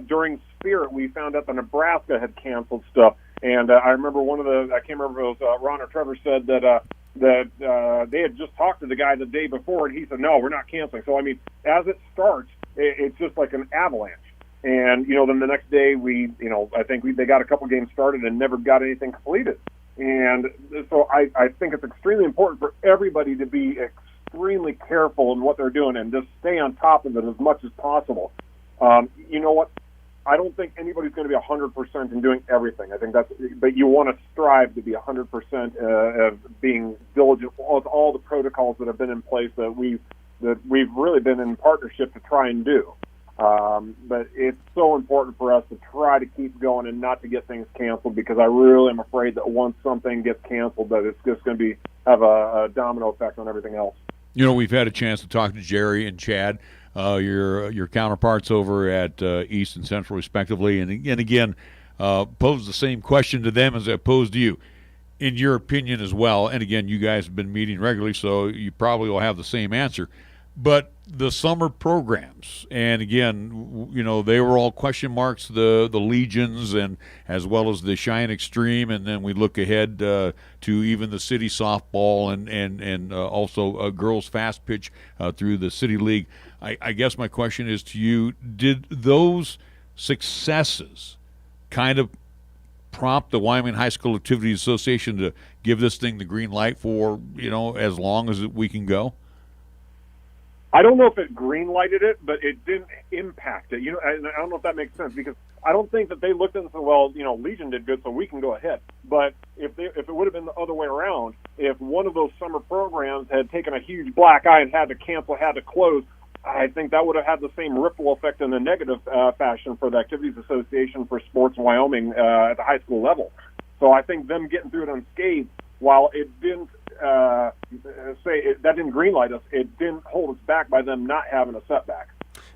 During Spirit, we found out that Nebraska had canceled stuff. And I remember I can't remember if it was Ron or Trevor said that they had just talked to the guy the day before, and he said, no, we're not canceling. So, I mean, as it starts, it's just like an avalanche. And, then the next day I think they got a couple games started and never got anything completed. And so I think it's extremely important for everybody to be extremely careful in what they're doing and just stay on top of it as much as possible. You know what? I don't think anybody's going to be 100% in doing everything. I think but you want to strive to be 100% of being diligent with all the protocols that have been in place that we've really been in partnership to try and do. But it's so important for us to try to keep going and not to get things canceled, because I really am afraid that once something gets canceled, that it's just going to have a domino effect on everything else. We've had a chance to talk to Jerry and Chad, your counterparts over at East and Central, respectively, and again, pose the same question to them as I posed to you. In your opinion as well, and again, you guys have been meeting regularly, so you probably will have the same answer. But the summer programs, and again, they were all question marks, the Legions and as well as the Cheyenne Extreme, and then we look ahead to even the city softball and also girls fast pitch through the city league. I guess my question is to you, did those successes kind of prompt the Wyoming High School Activities Association to give this thing the green light for, as long as we can go? I don't know if it green-lighted it, but it didn't impact it. And I don't know if that makes sense, because I don't think that they looked at it and said, well, Legion did good, so we can go ahead. But if it would have been the other way around, if one of those summer programs had taken a huge black eye and had to cancel, had to close, I think that would have had the same ripple effect in a negative fashion for the Activities Association for Sports in Wyoming at the high school level. So I think them getting through it unscathed, while it didn't that didn't greenlight us, it didn't hold us back by them not having a setback.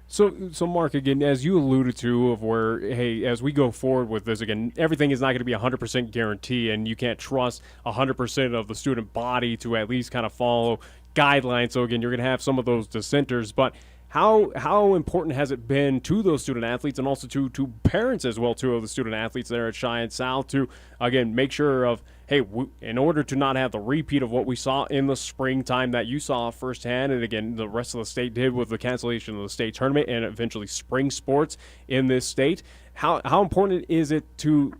So Mark, again, as you alluded to, of where, hey, as we go forward with this, again, everything is not going to be 100% guarantee, and you can't trust 100% of the student body to at least kind of follow guidelines. So again, you're going to have some of those dissenters, but how important has it been to those student athletes and also to parents as well, too, of the student athletes there at Cheyenne South to, again, make sure of, hey, in order to not have the repeat of what we saw in the springtime that you saw firsthand, and again, the rest of the state did with the cancellation of the state tournament and eventually spring sports in this state, how important is it to,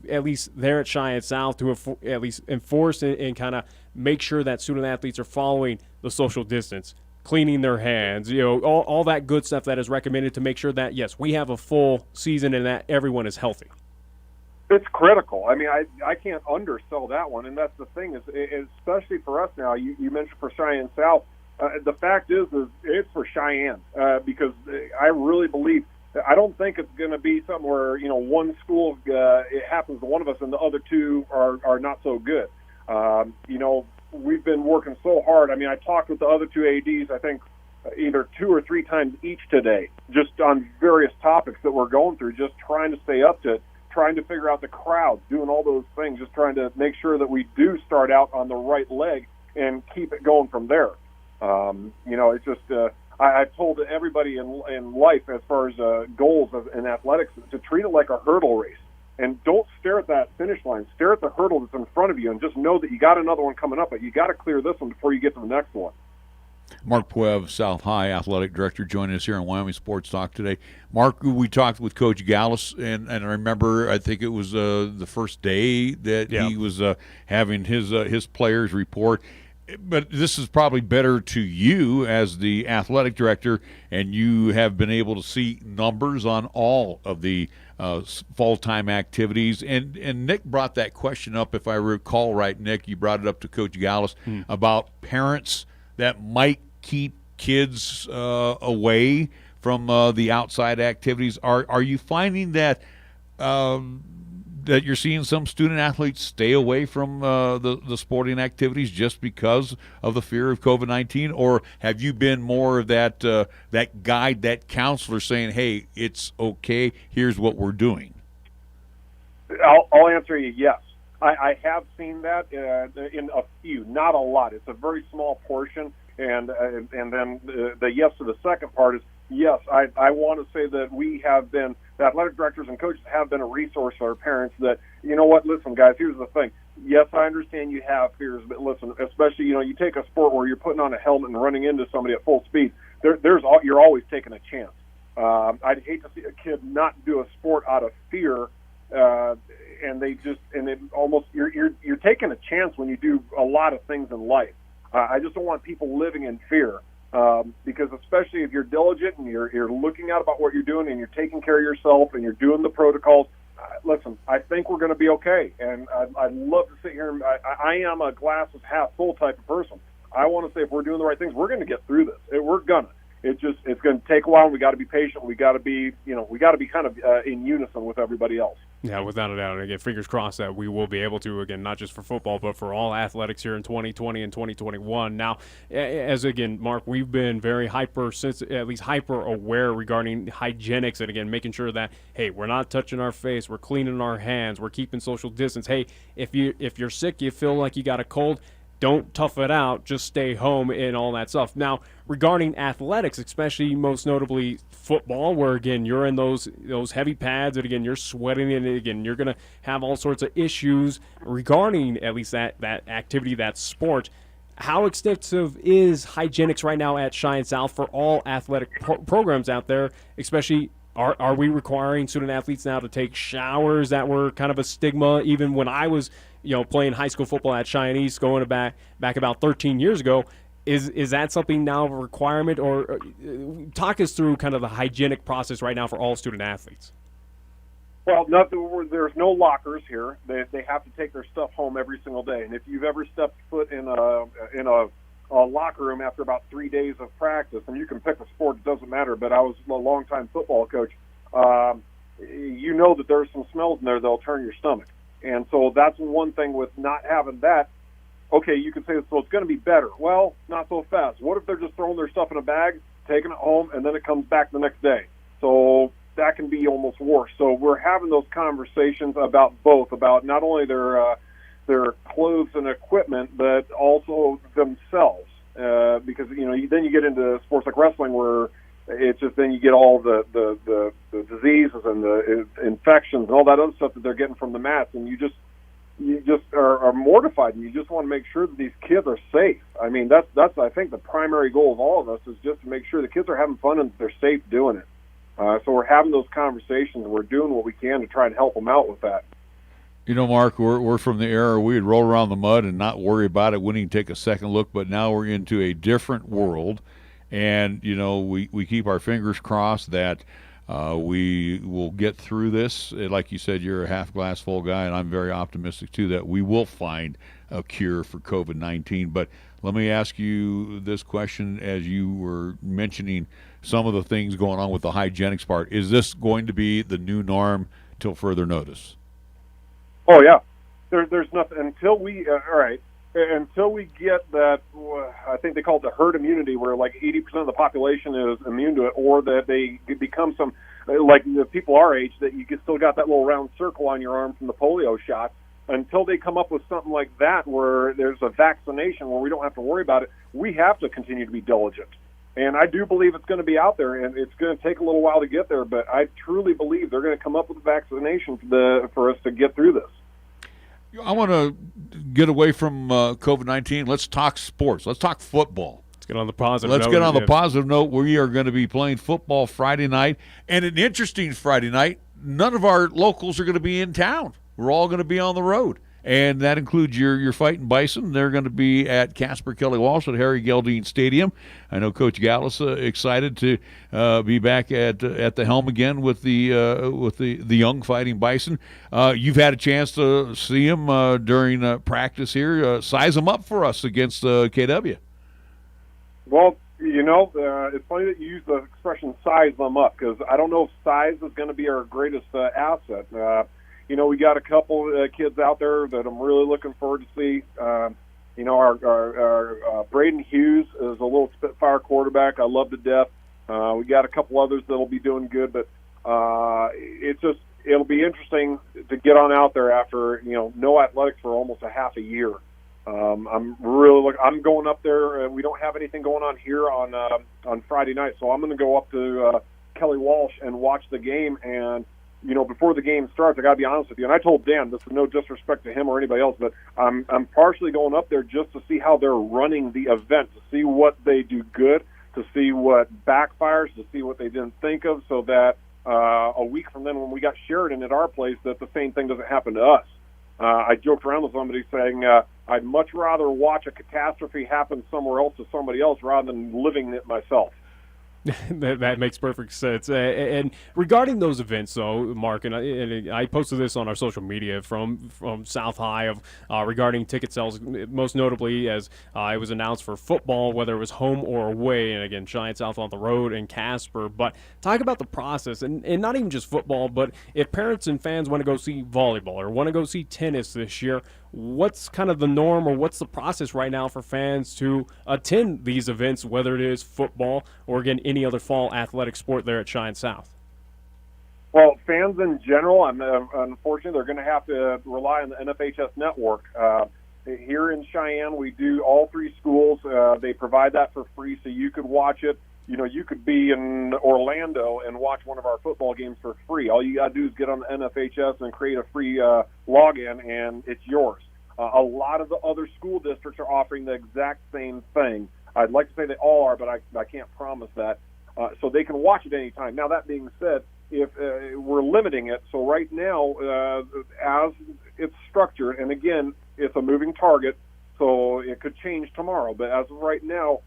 at least there at Cheyenne South, to at least enforce and kind of make sure that student athletes are following the social distance, cleaning their hands, all that good stuff that is recommended to make sure that, yes, we have a full season and that everyone is healthy? It's critical. I mean, I can't undersell that one, and that's the thing, is especially for us now. You mentioned for Cheyenne South. The fact is it's for Cheyenne, because I really believe, I don't think it's going to be something where, one school, it happens to one of us and the other two are not so good. We've been working so hard. I mean, I talked with the other two ADs, I think, either 2 or 3 times each today, just on various topics that we're going through, just trying to stay up to it, trying to figure out the crowds, doing all those things, just trying to make sure that we do start out on the right leg and keep it going from there. It's just, I've told everybody in life, as far as goals in athletics, to treat it like a hurdle race. And don't stare at that finish line. Stare at the hurdle that's in front of you, and just know that you got another one coming up, but you got to clear this one before you get to the next one. Mark Puev, South High Athletic Director, joining us here on Wyoming Sports Talk today. Mark, we talked with Coach Gallus, and I remember, I think it was the first day that he was having his players report. But this is probably better to you as the athletic director, and you have been able to see numbers on all of the fall-time activities. And Nick brought that question up, if I recall right, Nick, you brought it up to Coach Gallus about parents that might keep kids away from the outside activities. Are you finding that that you're seeing some student athletes stay away from the sporting activities just because of the fear of COVID-19, or have you been more of that that guide, that counselor saying, hey, it's okay, here's what we're doing? I'll answer you yes. I have seen that in a few, not a lot. It's a very small portion, and then the yes to the second part is yes. I want to say that we have been, the athletic directors and coaches have been a resource for our parents that, you know what, listen, guys, here's the thing. Yes, I understand you have fears, but listen, especially, you take a sport where you're putting on a helmet and running into somebody at full speed, you're always taking a chance. I'd hate to see a kid not do a sport out of fear, you're taking a chance when you do a lot of things in life. I just don't want people living in fear. Because especially if you're diligent and you're looking out about what you're doing and you're taking care of yourself and you're doing the protocols, listen, I think we're going to be okay. And I'd love to sit here. And I am a glass is half full type of person. I want to say if we're doing the right things, we're going to get through this. We're gonna. It's going to take a while. We got to be patient. We got to be kind of in unison with everybody else. Yeah, without a doubt. And again, fingers crossed that we will be able to, again, not just for football, but for all athletics here in 2020 and 2021. Now, as again, Mark, we've been very hyper aware regarding hygienics, and again, making sure that, hey, we're not touching our face, we're cleaning our hands, we're keeping social distance. Hey, if you're sick, you feel like you got a cold, don't tough it out, just stay home and all that stuff. Now, regarding athletics, especially most notably football, where, again, you're in those heavy pads, and, again, you're sweating, and, again, you're going to have all sorts of issues regarding at least that activity, that sport. How extensive is hygienics right now at Cheyenne South for all athletic programs out there, especially are we requiring student athletes now to take showers that were kind of a stigma even when I was playing high school football at Cheyenne East going back about 13 years ago? Is that something now of a requirement, or talk us through kind of the hygienic process right now for all student athletes? Well, there's no lockers here. They have to take their stuff home every single day. And if you've ever stepped foot in a locker room after about 3 days of practice, and you can pick a sport, it doesn't matter, but I was a longtime football coach, you know that there's some smells in there that'll turn your stomach. And so that's one thing with not having that. Okay, you can say, so it's going to be better. Well, not so fast. What if they're just throwing their stuff in a bag, taking it home, and then it comes back the next day? So that can be almost worse. So we're having those conversations about both, about not only their clothes and equipment, but also themselves. Because then you get into sports like wrestling, where it's just then you get all the diseases and the infections and all that other stuff that they're getting from the mats, and you just are mortified, and you just want to make sure that these kids are safe. I mean, that's I think the primary goal of all of us is just to make sure the kids are having fun and they're safe doing it. So we're having those conversations, and we're doing what we can to try and help them out with that. Mark, we're from the era we'd roll around the mud and not worry about it, wouldn't even take a second look, but now we're into a different world, and we keep our fingers crossed that we will get through this. Like you said, you're a half glass full guy, and I'm very optimistic too that we will find a cure for COVID-19. But let me ask you this question, as you were mentioning some of the things going on with the hygienics part. Is this going to be the new norm till further notice? Oh yeah, there's nothing until we until we get that. I think they call it the herd immunity, where like 80% of the population is immune to it, or that they become some like the people our age that you still got that little round circle on your arm from the polio shots. Until they come up with something like that, where there's a vaccination where we don't have to worry about it, we have to continue to be diligent. And I do believe it's going to be out there, and it's going to take a little while to get there, but I truly believe they're going to come up with a vaccination for us to get through this. I want to get away from COVID-19. Let's talk sports. Let's talk football. Let's get on the positive note. Let's get on the positive note. We are going to be playing football Friday night, and an interesting Friday night. None of our locals are going to be in town. We're all going to be on the road. And that includes your Fighting Bison. They're going to be at Casper Kelly Walsh at Harry Geldine Stadium. I know Coach Gallus excited to be back at the helm again with the young Fighting Bison. You've had a chance to see them during practice here. Size them up for us against KW. Well, it's funny that you use the expression "size them up" because I don't know if size is going to be our greatest asset. We got a couple kids out there that I'm really looking forward to see. Our Braden Hughes is a little Spitfire quarterback I love to death. We got a couple others that'll be doing good, but it'll be interesting to get on out there after no athletics for almost a half a year. I'm going up there. We don't have anything going on here on Friday night, so I'm going to go up to Kelly Walsh and watch the game. And before the game starts, I got to be honest with you. And I told Dan, this is no disrespect to him or anybody else, but I'm partially going up there just to see how they're running the event, to see what they do good, to see what backfires, to see what they didn't think of, so that a week from then when we got Sheridan at our place, that the same thing doesn't happen to us. I joked around with somebody saying I'd much rather watch a catastrophe happen somewhere else to somebody else rather than living it myself. That makes perfect sense. And regarding those events, though, Mark, and I posted this on our social media from South High of regarding ticket sales, most notably as it was announced for football, whether it was home or away, and again, Cheyenne South on the road and Casper. But talk about the process, and not even just football, but if parents and fans want to go see volleyball or want to go see tennis this year, what's kind of the norm or what's the process right now for fans to attend these events, whether it is football or, again, any other fall athletic sport there at Cheyenne South? Well, fans in general, unfortunately, they're going to have to rely on the NFHS network. Here in Cheyenne, we do all three schools. They provide that for free, so you could watch it. You could be in Orlando and watch one of our football games for free. All you got to do is get on the NFHS and create a free login, and it's yours. A lot of the other school districts are offering the exact same thing. I'd like to say they all are, but I can't promise that. So they can watch it anytime. Now, that being said, if we're limiting it, so right now, as it's structured, and again, it's a moving target, so it could change tomorrow, but as of right now,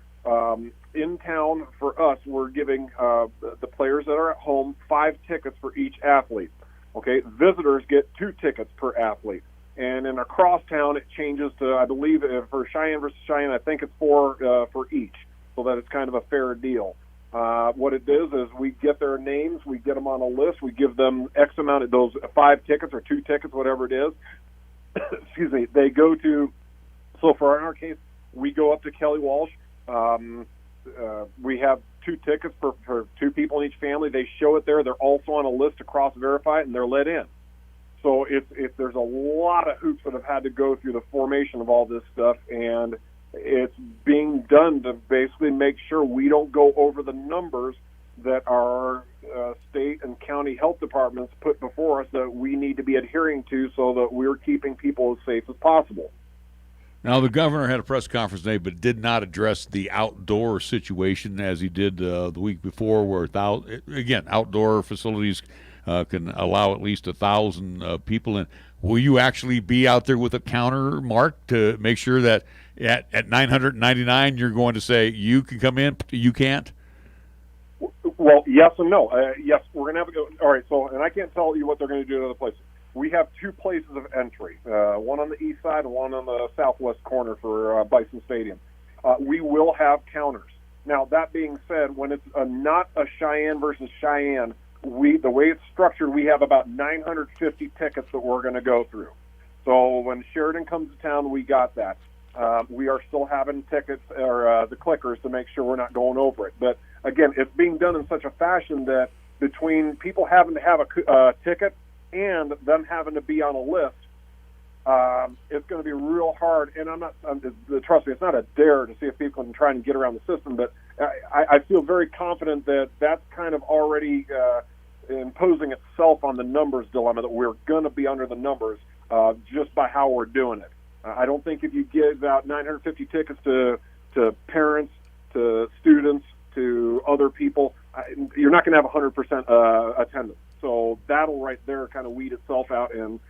in town for us, we're giving the players that are at home 5 tickets for each athlete. Okay, visitors get 2 tickets per athlete. And in across town, it changes to, I believe, for Cheyenne versus Cheyenne, I think it's 4 for each, so that it's kind of a fair deal. What it is we get their names, we get them on a list, we give them X amount of those 5 tickets or 2 tickets, whatever it is. Excuse me. They go to, so for in our case, we go up to Kelly Walsh. We have 2 tickets for 2 people in each family. They show it there. They're also on a list to cross-verify it, and they're let in. So there's a lot of hoops that have had to go through the formation of all this stuff, and it's being done to basically make sure we don't go over the numbers that our state and county health departments put before us that we need to be adhering to so that we're keeping people as safe as possible. Now, the governor had a press conference today, but did not address the outdoor situation as he did the week before, where, again, outdoor facilities can allow at least 1,000 people in. Will you actually be out there with a counter, Mark, to make sure that at 999 you're going to say you can come in, you can't? Well, yes and no. Yes, we're going to have to go. All right, so, and I can't tell you what they're going to do at other places. We have 2 places of entry, one on the east side and one on the southwest corner for Bison Stadium. We will have counters. Now, that being said, when it's not a Cheyenne versus Cheyenne, the way it's structured, we have about 950 tickets that we're going to go through. So when Sheridan comes to town, we got that. We are still having tickets or the clickers to make sure we're not going over it. But, again, it's being done in such a fashion that between people having to have a ticket and them having to be on a list, it's going to be real hard. And trust me, it's not a dare to see if people can try and get around the system, but I feel very confident that that's kind of already imposing itself on the numbers dilemma, that we're going to be under the numbers just by how we're doing it. I don't think if you give out 950 tickets to parents, to students, to other people, you're not going to have 100% attendance. So that'll right there kind of weed itself out, and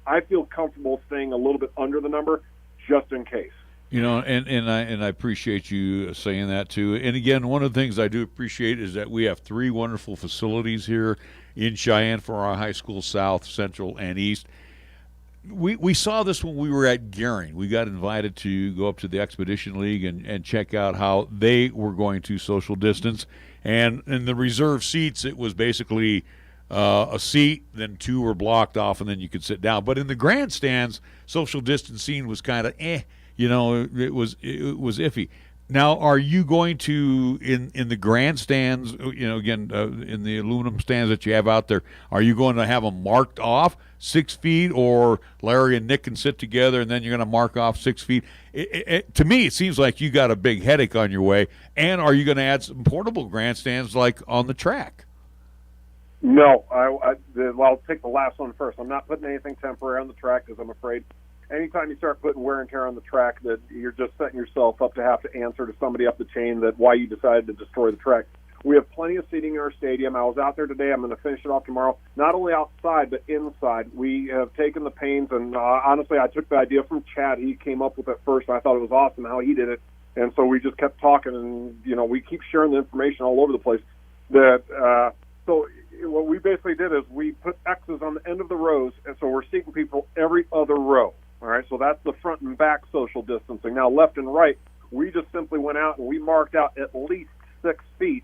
I feel comfortable staying a little bit under the number just in case. You know, and I appreciate you saying that too. And again, one of the things I do appreciate is that we have 3 wonderful facilities here in Cheyenne for our high school, South, Central, and East. We saw this when we were at Gehring. We got invited to go up to the Expedition League and check out how they were going to social distance. And in the reserve seats, it was basically a seat, then 2 were blocked off, and then you could sit down. But in the grandstands, social distancing was kind of you know, it was iffy. Now, are you going to, in the grandstands, you know, again, in the aluminum stands that you have out there, are you going to have them marked off 6 feet, or Larry and Nick can sit together and then you're going to mark off 6 feet? To me, it seems like you got a big headache on your way. And are you going to add some portable grandstands like on the track? No, I'll take the last one first. I'm not putting anything temporary on the track because I'm afraid anytime you start putting wear and tear on the track, that you're just setting yourself up to have to answer to somebody up the chain that why you decided to destroy the track. We have plenty of seating in our stadium. I was out there today. I'm going to finish it off tomorrow. Not only outside, but inside. We have taken the pains, and honestly, I took the idea from Chad. He came up with it first, and I thought it was awesome how he did it. And so we just kept talking, and, you know, we keep sharing the information all over the place. So what we basically did is we put X's on the end of the rows, and so we're seating people every other row. All right, so that's the front and back social distancing. Now, left and right, we just simply went out and we marked out at least 6 feet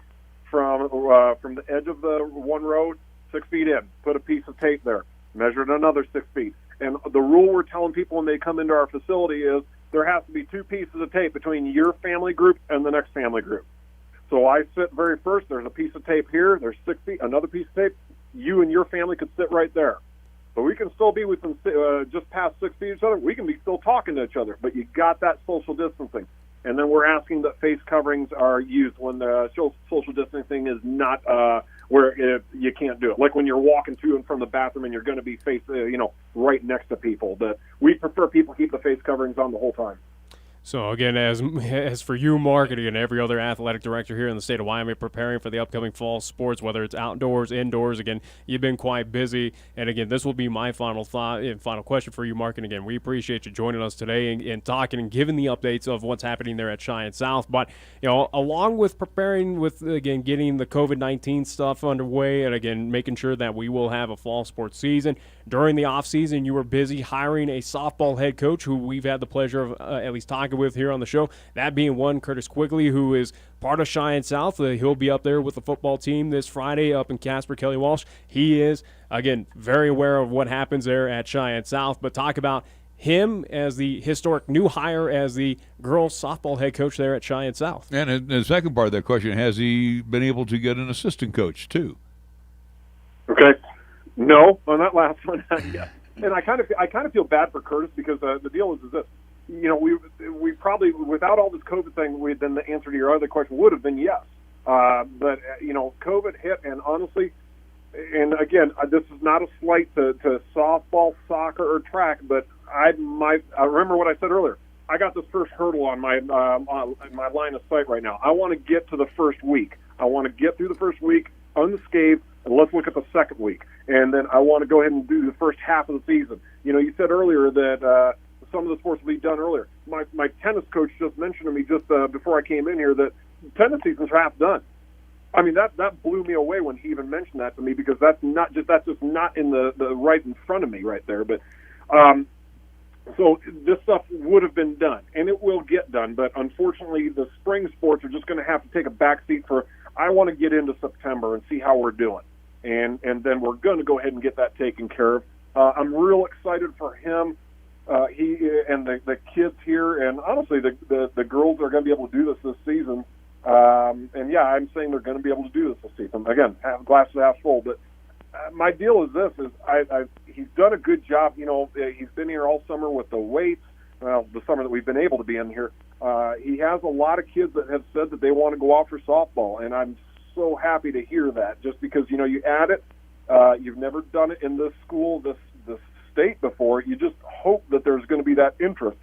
from the edge of the one row, 6 feet in. Put a piece of tape there. Measured another 6 feet. And the rule we're telling people when they come into our facility is there has to be 2 pieces of tape between your family group and the next family group. So I sit very first. There's a piece of tape here. There's 6 feet. Another piece of tape. You and your family could sit right there. So we can still be within just past 6 feet of each other. We can be still talking to each other, but you got that social distancing. And then we're asking that face coverings are used when the social distancing is not where you can't do it. Like when you're walking to and from the bathroom and you're going to be right next to people. That we prefer people keep the face coverings on the whole time. So, again, as for you, Mark, and again, every other athletic director here in the state of Wyoming preparing for the upcoming fall sports, whether it's outdoors, indoors, again, you've been quite busy. And, again, this will be my final thought and final question for you, Mark. And, again, we appreciate you joining us today and talking and giving the updates of what's happening there at Cheyenne South. But, you know, along with preparing with, again, getting the COVID-19 stuff underway and, again, making sure that we will have a fall sports season, during the offseason, you were busy hiring a softball head coach who we've had the pleasure of at least talking with here on the show, that being one Curtis Quigley, who is part of Cheyenne South. He'll be up there with the football team this Friday up in Casper. Kelly Walsh, he is, again, very aware of what happens there at Cheyenne South, but talk about him as the historic new hire as the girls softball head coach there at Cheyenne South. And the second part of that question, has he been able to get an assistant coach too? Okay. No, on that last one, yeah. And I kind of feel bad for Curtis because the deal is this. You know, we probably, without all this COVID thing, then the answer to your other question would have been yes. But, you know, COVID hit, and honestly, and again, this is not a slight to softball, soccer, or track, but I remember what I said earlier. I got this first hurdle on my line of sight right now. I want to get to the first week. I want to get through the first week unscathed, and let's look at the second week. And then I want to go ahead and do the first half of the season. You know, you said earlier that some of the sports will be done earlier. My tennis coach just mentioned to me just before I came in here that tennis season's half done. I mean, that blew me away when he even mentioned that to me, because that's just not in the right in front of me right there. But so this stuff would have been done, and it will get done. But unfortunately, the spring sports are just going to have to take a back seat for. I want to get into September and see how we're doing, and then we're going to go ahead and get that taken care of. I'm real excited for him. He and the kids here, and honestly, the girls are going to be able to do this season. And yeah, I'm saying they're going to be able to do this season. Again, glass half full. But my deal is this: he's done a good job. You know, he's been here all summer with the weights. the summer that we've been able to be in here, he has a lot of kids that have said that they want to go out for softball, and I'm so happy to hear that, just because, you add it, you've never done it in this school, this state before. You just hope that there's going to be that interest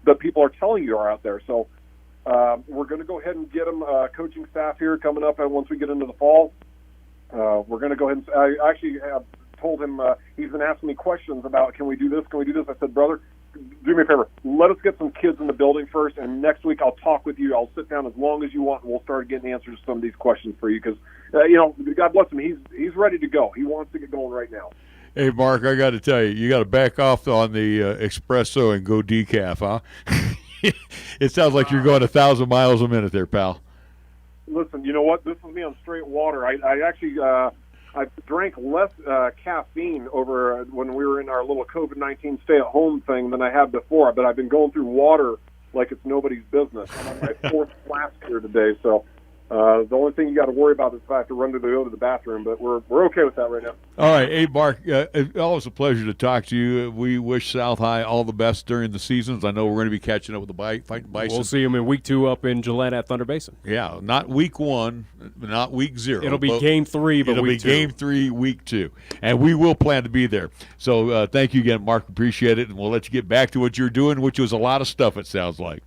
that people are telling you are out there. So we're going to go ahead and get him coaching staff here coming up once we get into the fall. We're going to go ahead and I actually have told him he's been asking me questions about can we do this? I said, brother, do me a favor. Let us get some kids in the building first, and next week I'll talk with you. I'll sit down as long as you want, and we'll start getting answers to some of these questions for you because, God bless him. He's ready to go. He wants to get going right now. Hey, Mark, I got to tell you got to back off on the espresso and go decaf, huh? It sounds like you're going 1,000 miles a minute there, pal. Listen, you know what? This is me on straight water. I actually I drank less caffeine over when we were in our little COVID-19 stay-at-home thing than I had before, but I've been going through water like it's nobody's business. I'm on my fourth flask here today, so the only thing you got to worry about is if I have to run to go to the bathroom, but we're okay with that right now. All right. Hey, Mark, it's always a pleasure to talk to you. We wish South High all the best during the seasons. I know we're going to be catching up with the Fighting Bison. We'll see them in week 2 up in Gillette at Thunder Basin. Yeah, not week 1, not week 0. It'll be game 3, but it'll week be 2. Game 3, week 2. And we will plan to be there. So thank you again, Mark. Appreciate it. And we'll let you get back to what you're doing, which was a lot of stuff, it sounds like.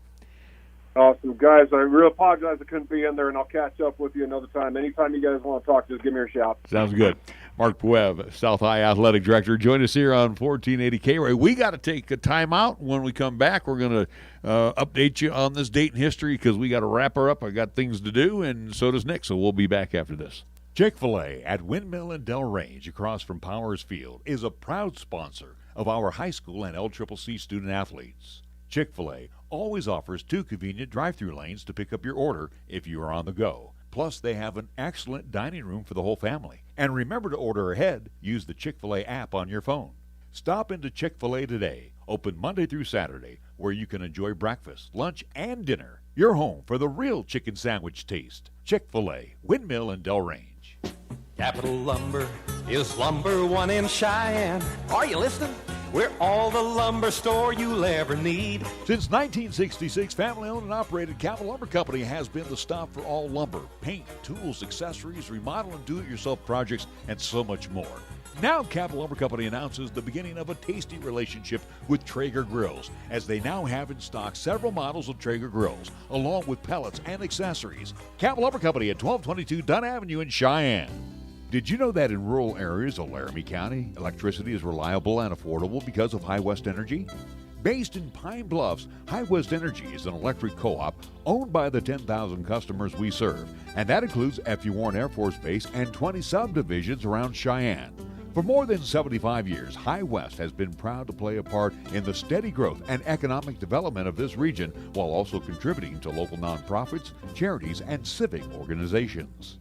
Awesome. Guys, I really apologize I couldn't be in there, and I'll catch up with you another time. Anytime you guys want to talk, just give me a shout. Sounds good. Mark Puev, South High Athletic Director, join us here on 1480 KRAE. We got to take a time out. When we come back, we're going to update you on this date in history because we got to wrap her up. I got things to do, and so does Nick, so we'll be back after this. Chick-fil-A at Windmill and Del Range across from Powers Field is a proud sponsor of our high school and LCCC student athletes. Chick-fil-A always offers 2 convenient drive-through lanes to pick up your order if you are on the go. Plus, they have an excellent dining room for the whole family. And remember to order ahead. Use the Chick-fil-A app on your phone. Stop into Chick-fil-A today, open Monday through Saturday, where you can enjoy breakfast, lunch, and dinner. You're home for the real chicken sandwich taste. Chick-fil-A, Windmill and Del Range. Capital Lumber is number 1 in Cheyenne. Are you listening? We're all the lumber store you'll ever need. Since 1966, family-owned and operated Capital Lumber Company has been the stop for all lumber, paint, tools, accessories, remodel and do-it-yourself projects, and so much more. Now, Capital Lumber Company announces the beginning of a tasty relationship with Traeger grills, as they now have in stock several models of Traeger grills, along with pellets and accessories. Capital Lumber Company at 1222 Dunn Avenue in Cheyenne. Did you know that in rural areas of Laramie County, electricity is reliable and affordable because of High West Energy? Based in Pine Bluffs, High West Energy is an electric co-op owned by the 10,000 customers we serve, and that includes F.U. Warren Air Force Base and 20 subdivisions around Cheyenne. For more than 75 years, High West has been proud to play a part in the steady growth and economic development of this region, while also contributing to local nonprofits, charities, and civic organizations.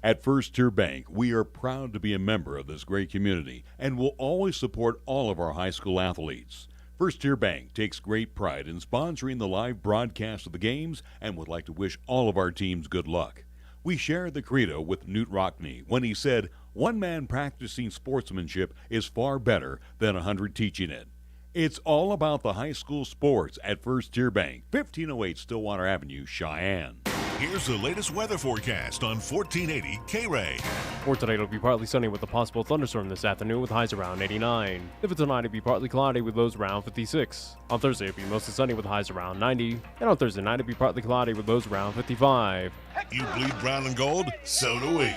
At First Tier Bank, we are proud to be a member of this great community and will always support all of our high school athletes. First Tier Bank takes great pride in sponsoring the live broadcast of the games and would like to wish all of our teams good luck. We share the credo with Newt Rockney when he said, "One man practicing sportsmanship is far better than 100 teaching it." It's all about the high school sports at First Tier Bank, 1508 Stillwater Avenue, Cheyenne. Here's the latest weather forecast on 1480 KRAE. For today, it'll be partly sunny with a possible thunderstorm this afternoon with highs around 89. If it's tonight, it'll be partly cloudy with lows around 56. On Thursday, it'll be mostly sunny with highs around 90. And on Thursday night, it'll be partly cloudy with lows around 55. You bleed brown and gold? So do we.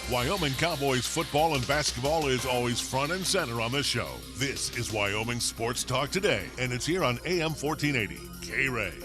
Wyoming Cowboys football and basketball is always front and center on this show. This is Wyoming Sports Talk Today, and it's here on AM 1480 KRAE.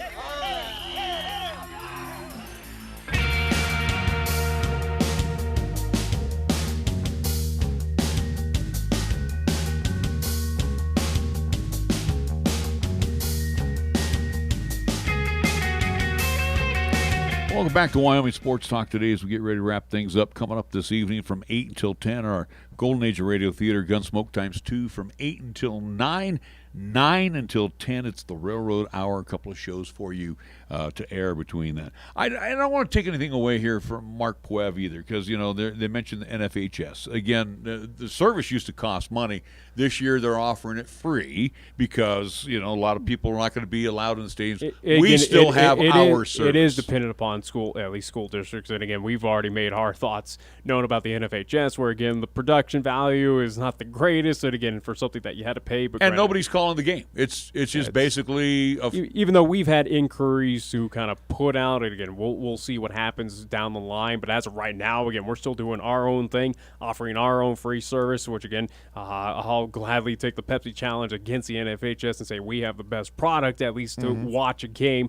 Welcome back to Wyoming Sports Talk Today as we get ready to wrap things up. Coming up this evening from 8 until 10, our Golden Age of Radio Theater, Gunsmoke times 2 from 8 until 9. 9 until 10, it's the Railroad Hour. A couple of shows for you to air between that. I don't want to take anything away here from Mark Puev either, because, they mentioned the NFHS. Again, the service used to cost money. This year they're offering it free because, a lot of people are not going to be allowed in the stadiums. We still have our service. It is dependent upon at least school districts. And, again, we've already made our thoughts known about the NFHS, where, again, the production value is not the greatest. And, again, for something that you had to pay. But nobody's calling the game. It's just basically even though we've had inquiries to kind of put out, and again, we'll see what happens down the line. But as of right now, again, we're still doing our own thing, offering our own free service. Which again, I'll gladly take the Pepsi challenge against the NFHS and say we have the best product, at least to watch a game.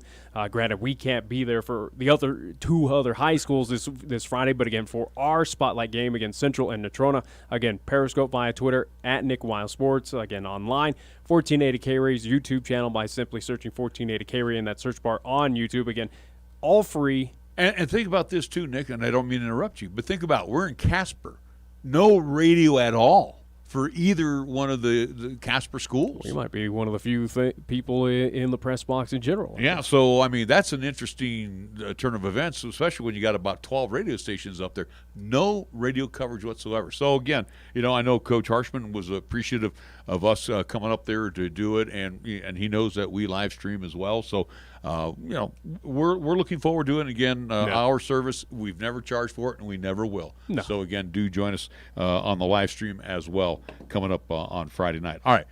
Granted, we can't be there for the two other high schools this Friday, but again, for our spotlight game against Central and Natrona, again, Periscope via Twitter at Nick Wild Sports. Again, online. 1480 KRAE's YouTube channel by simply searching 1480 KRAE in that search bar on YouTube. Again, all free. And think about this too, Nick, and I don't mean to interrupt you, but think about we're in Casper. No radio at all for either one of the Casper schools. We might be one of the few people in the press box in general. Yeah, so, that's an interesting turn of events, especially when you got about 12 radio stations up there. No radio coverage whatsoever. So, again, I know Coach Harshman was appreciative of us coming up there to do it, and he knows that we live stream as well. So, we're looking forward to it. Again, our service, we've never charged for it, and we never will. No. So, again, do join us on the live stream as well coming up on Friday night. All right.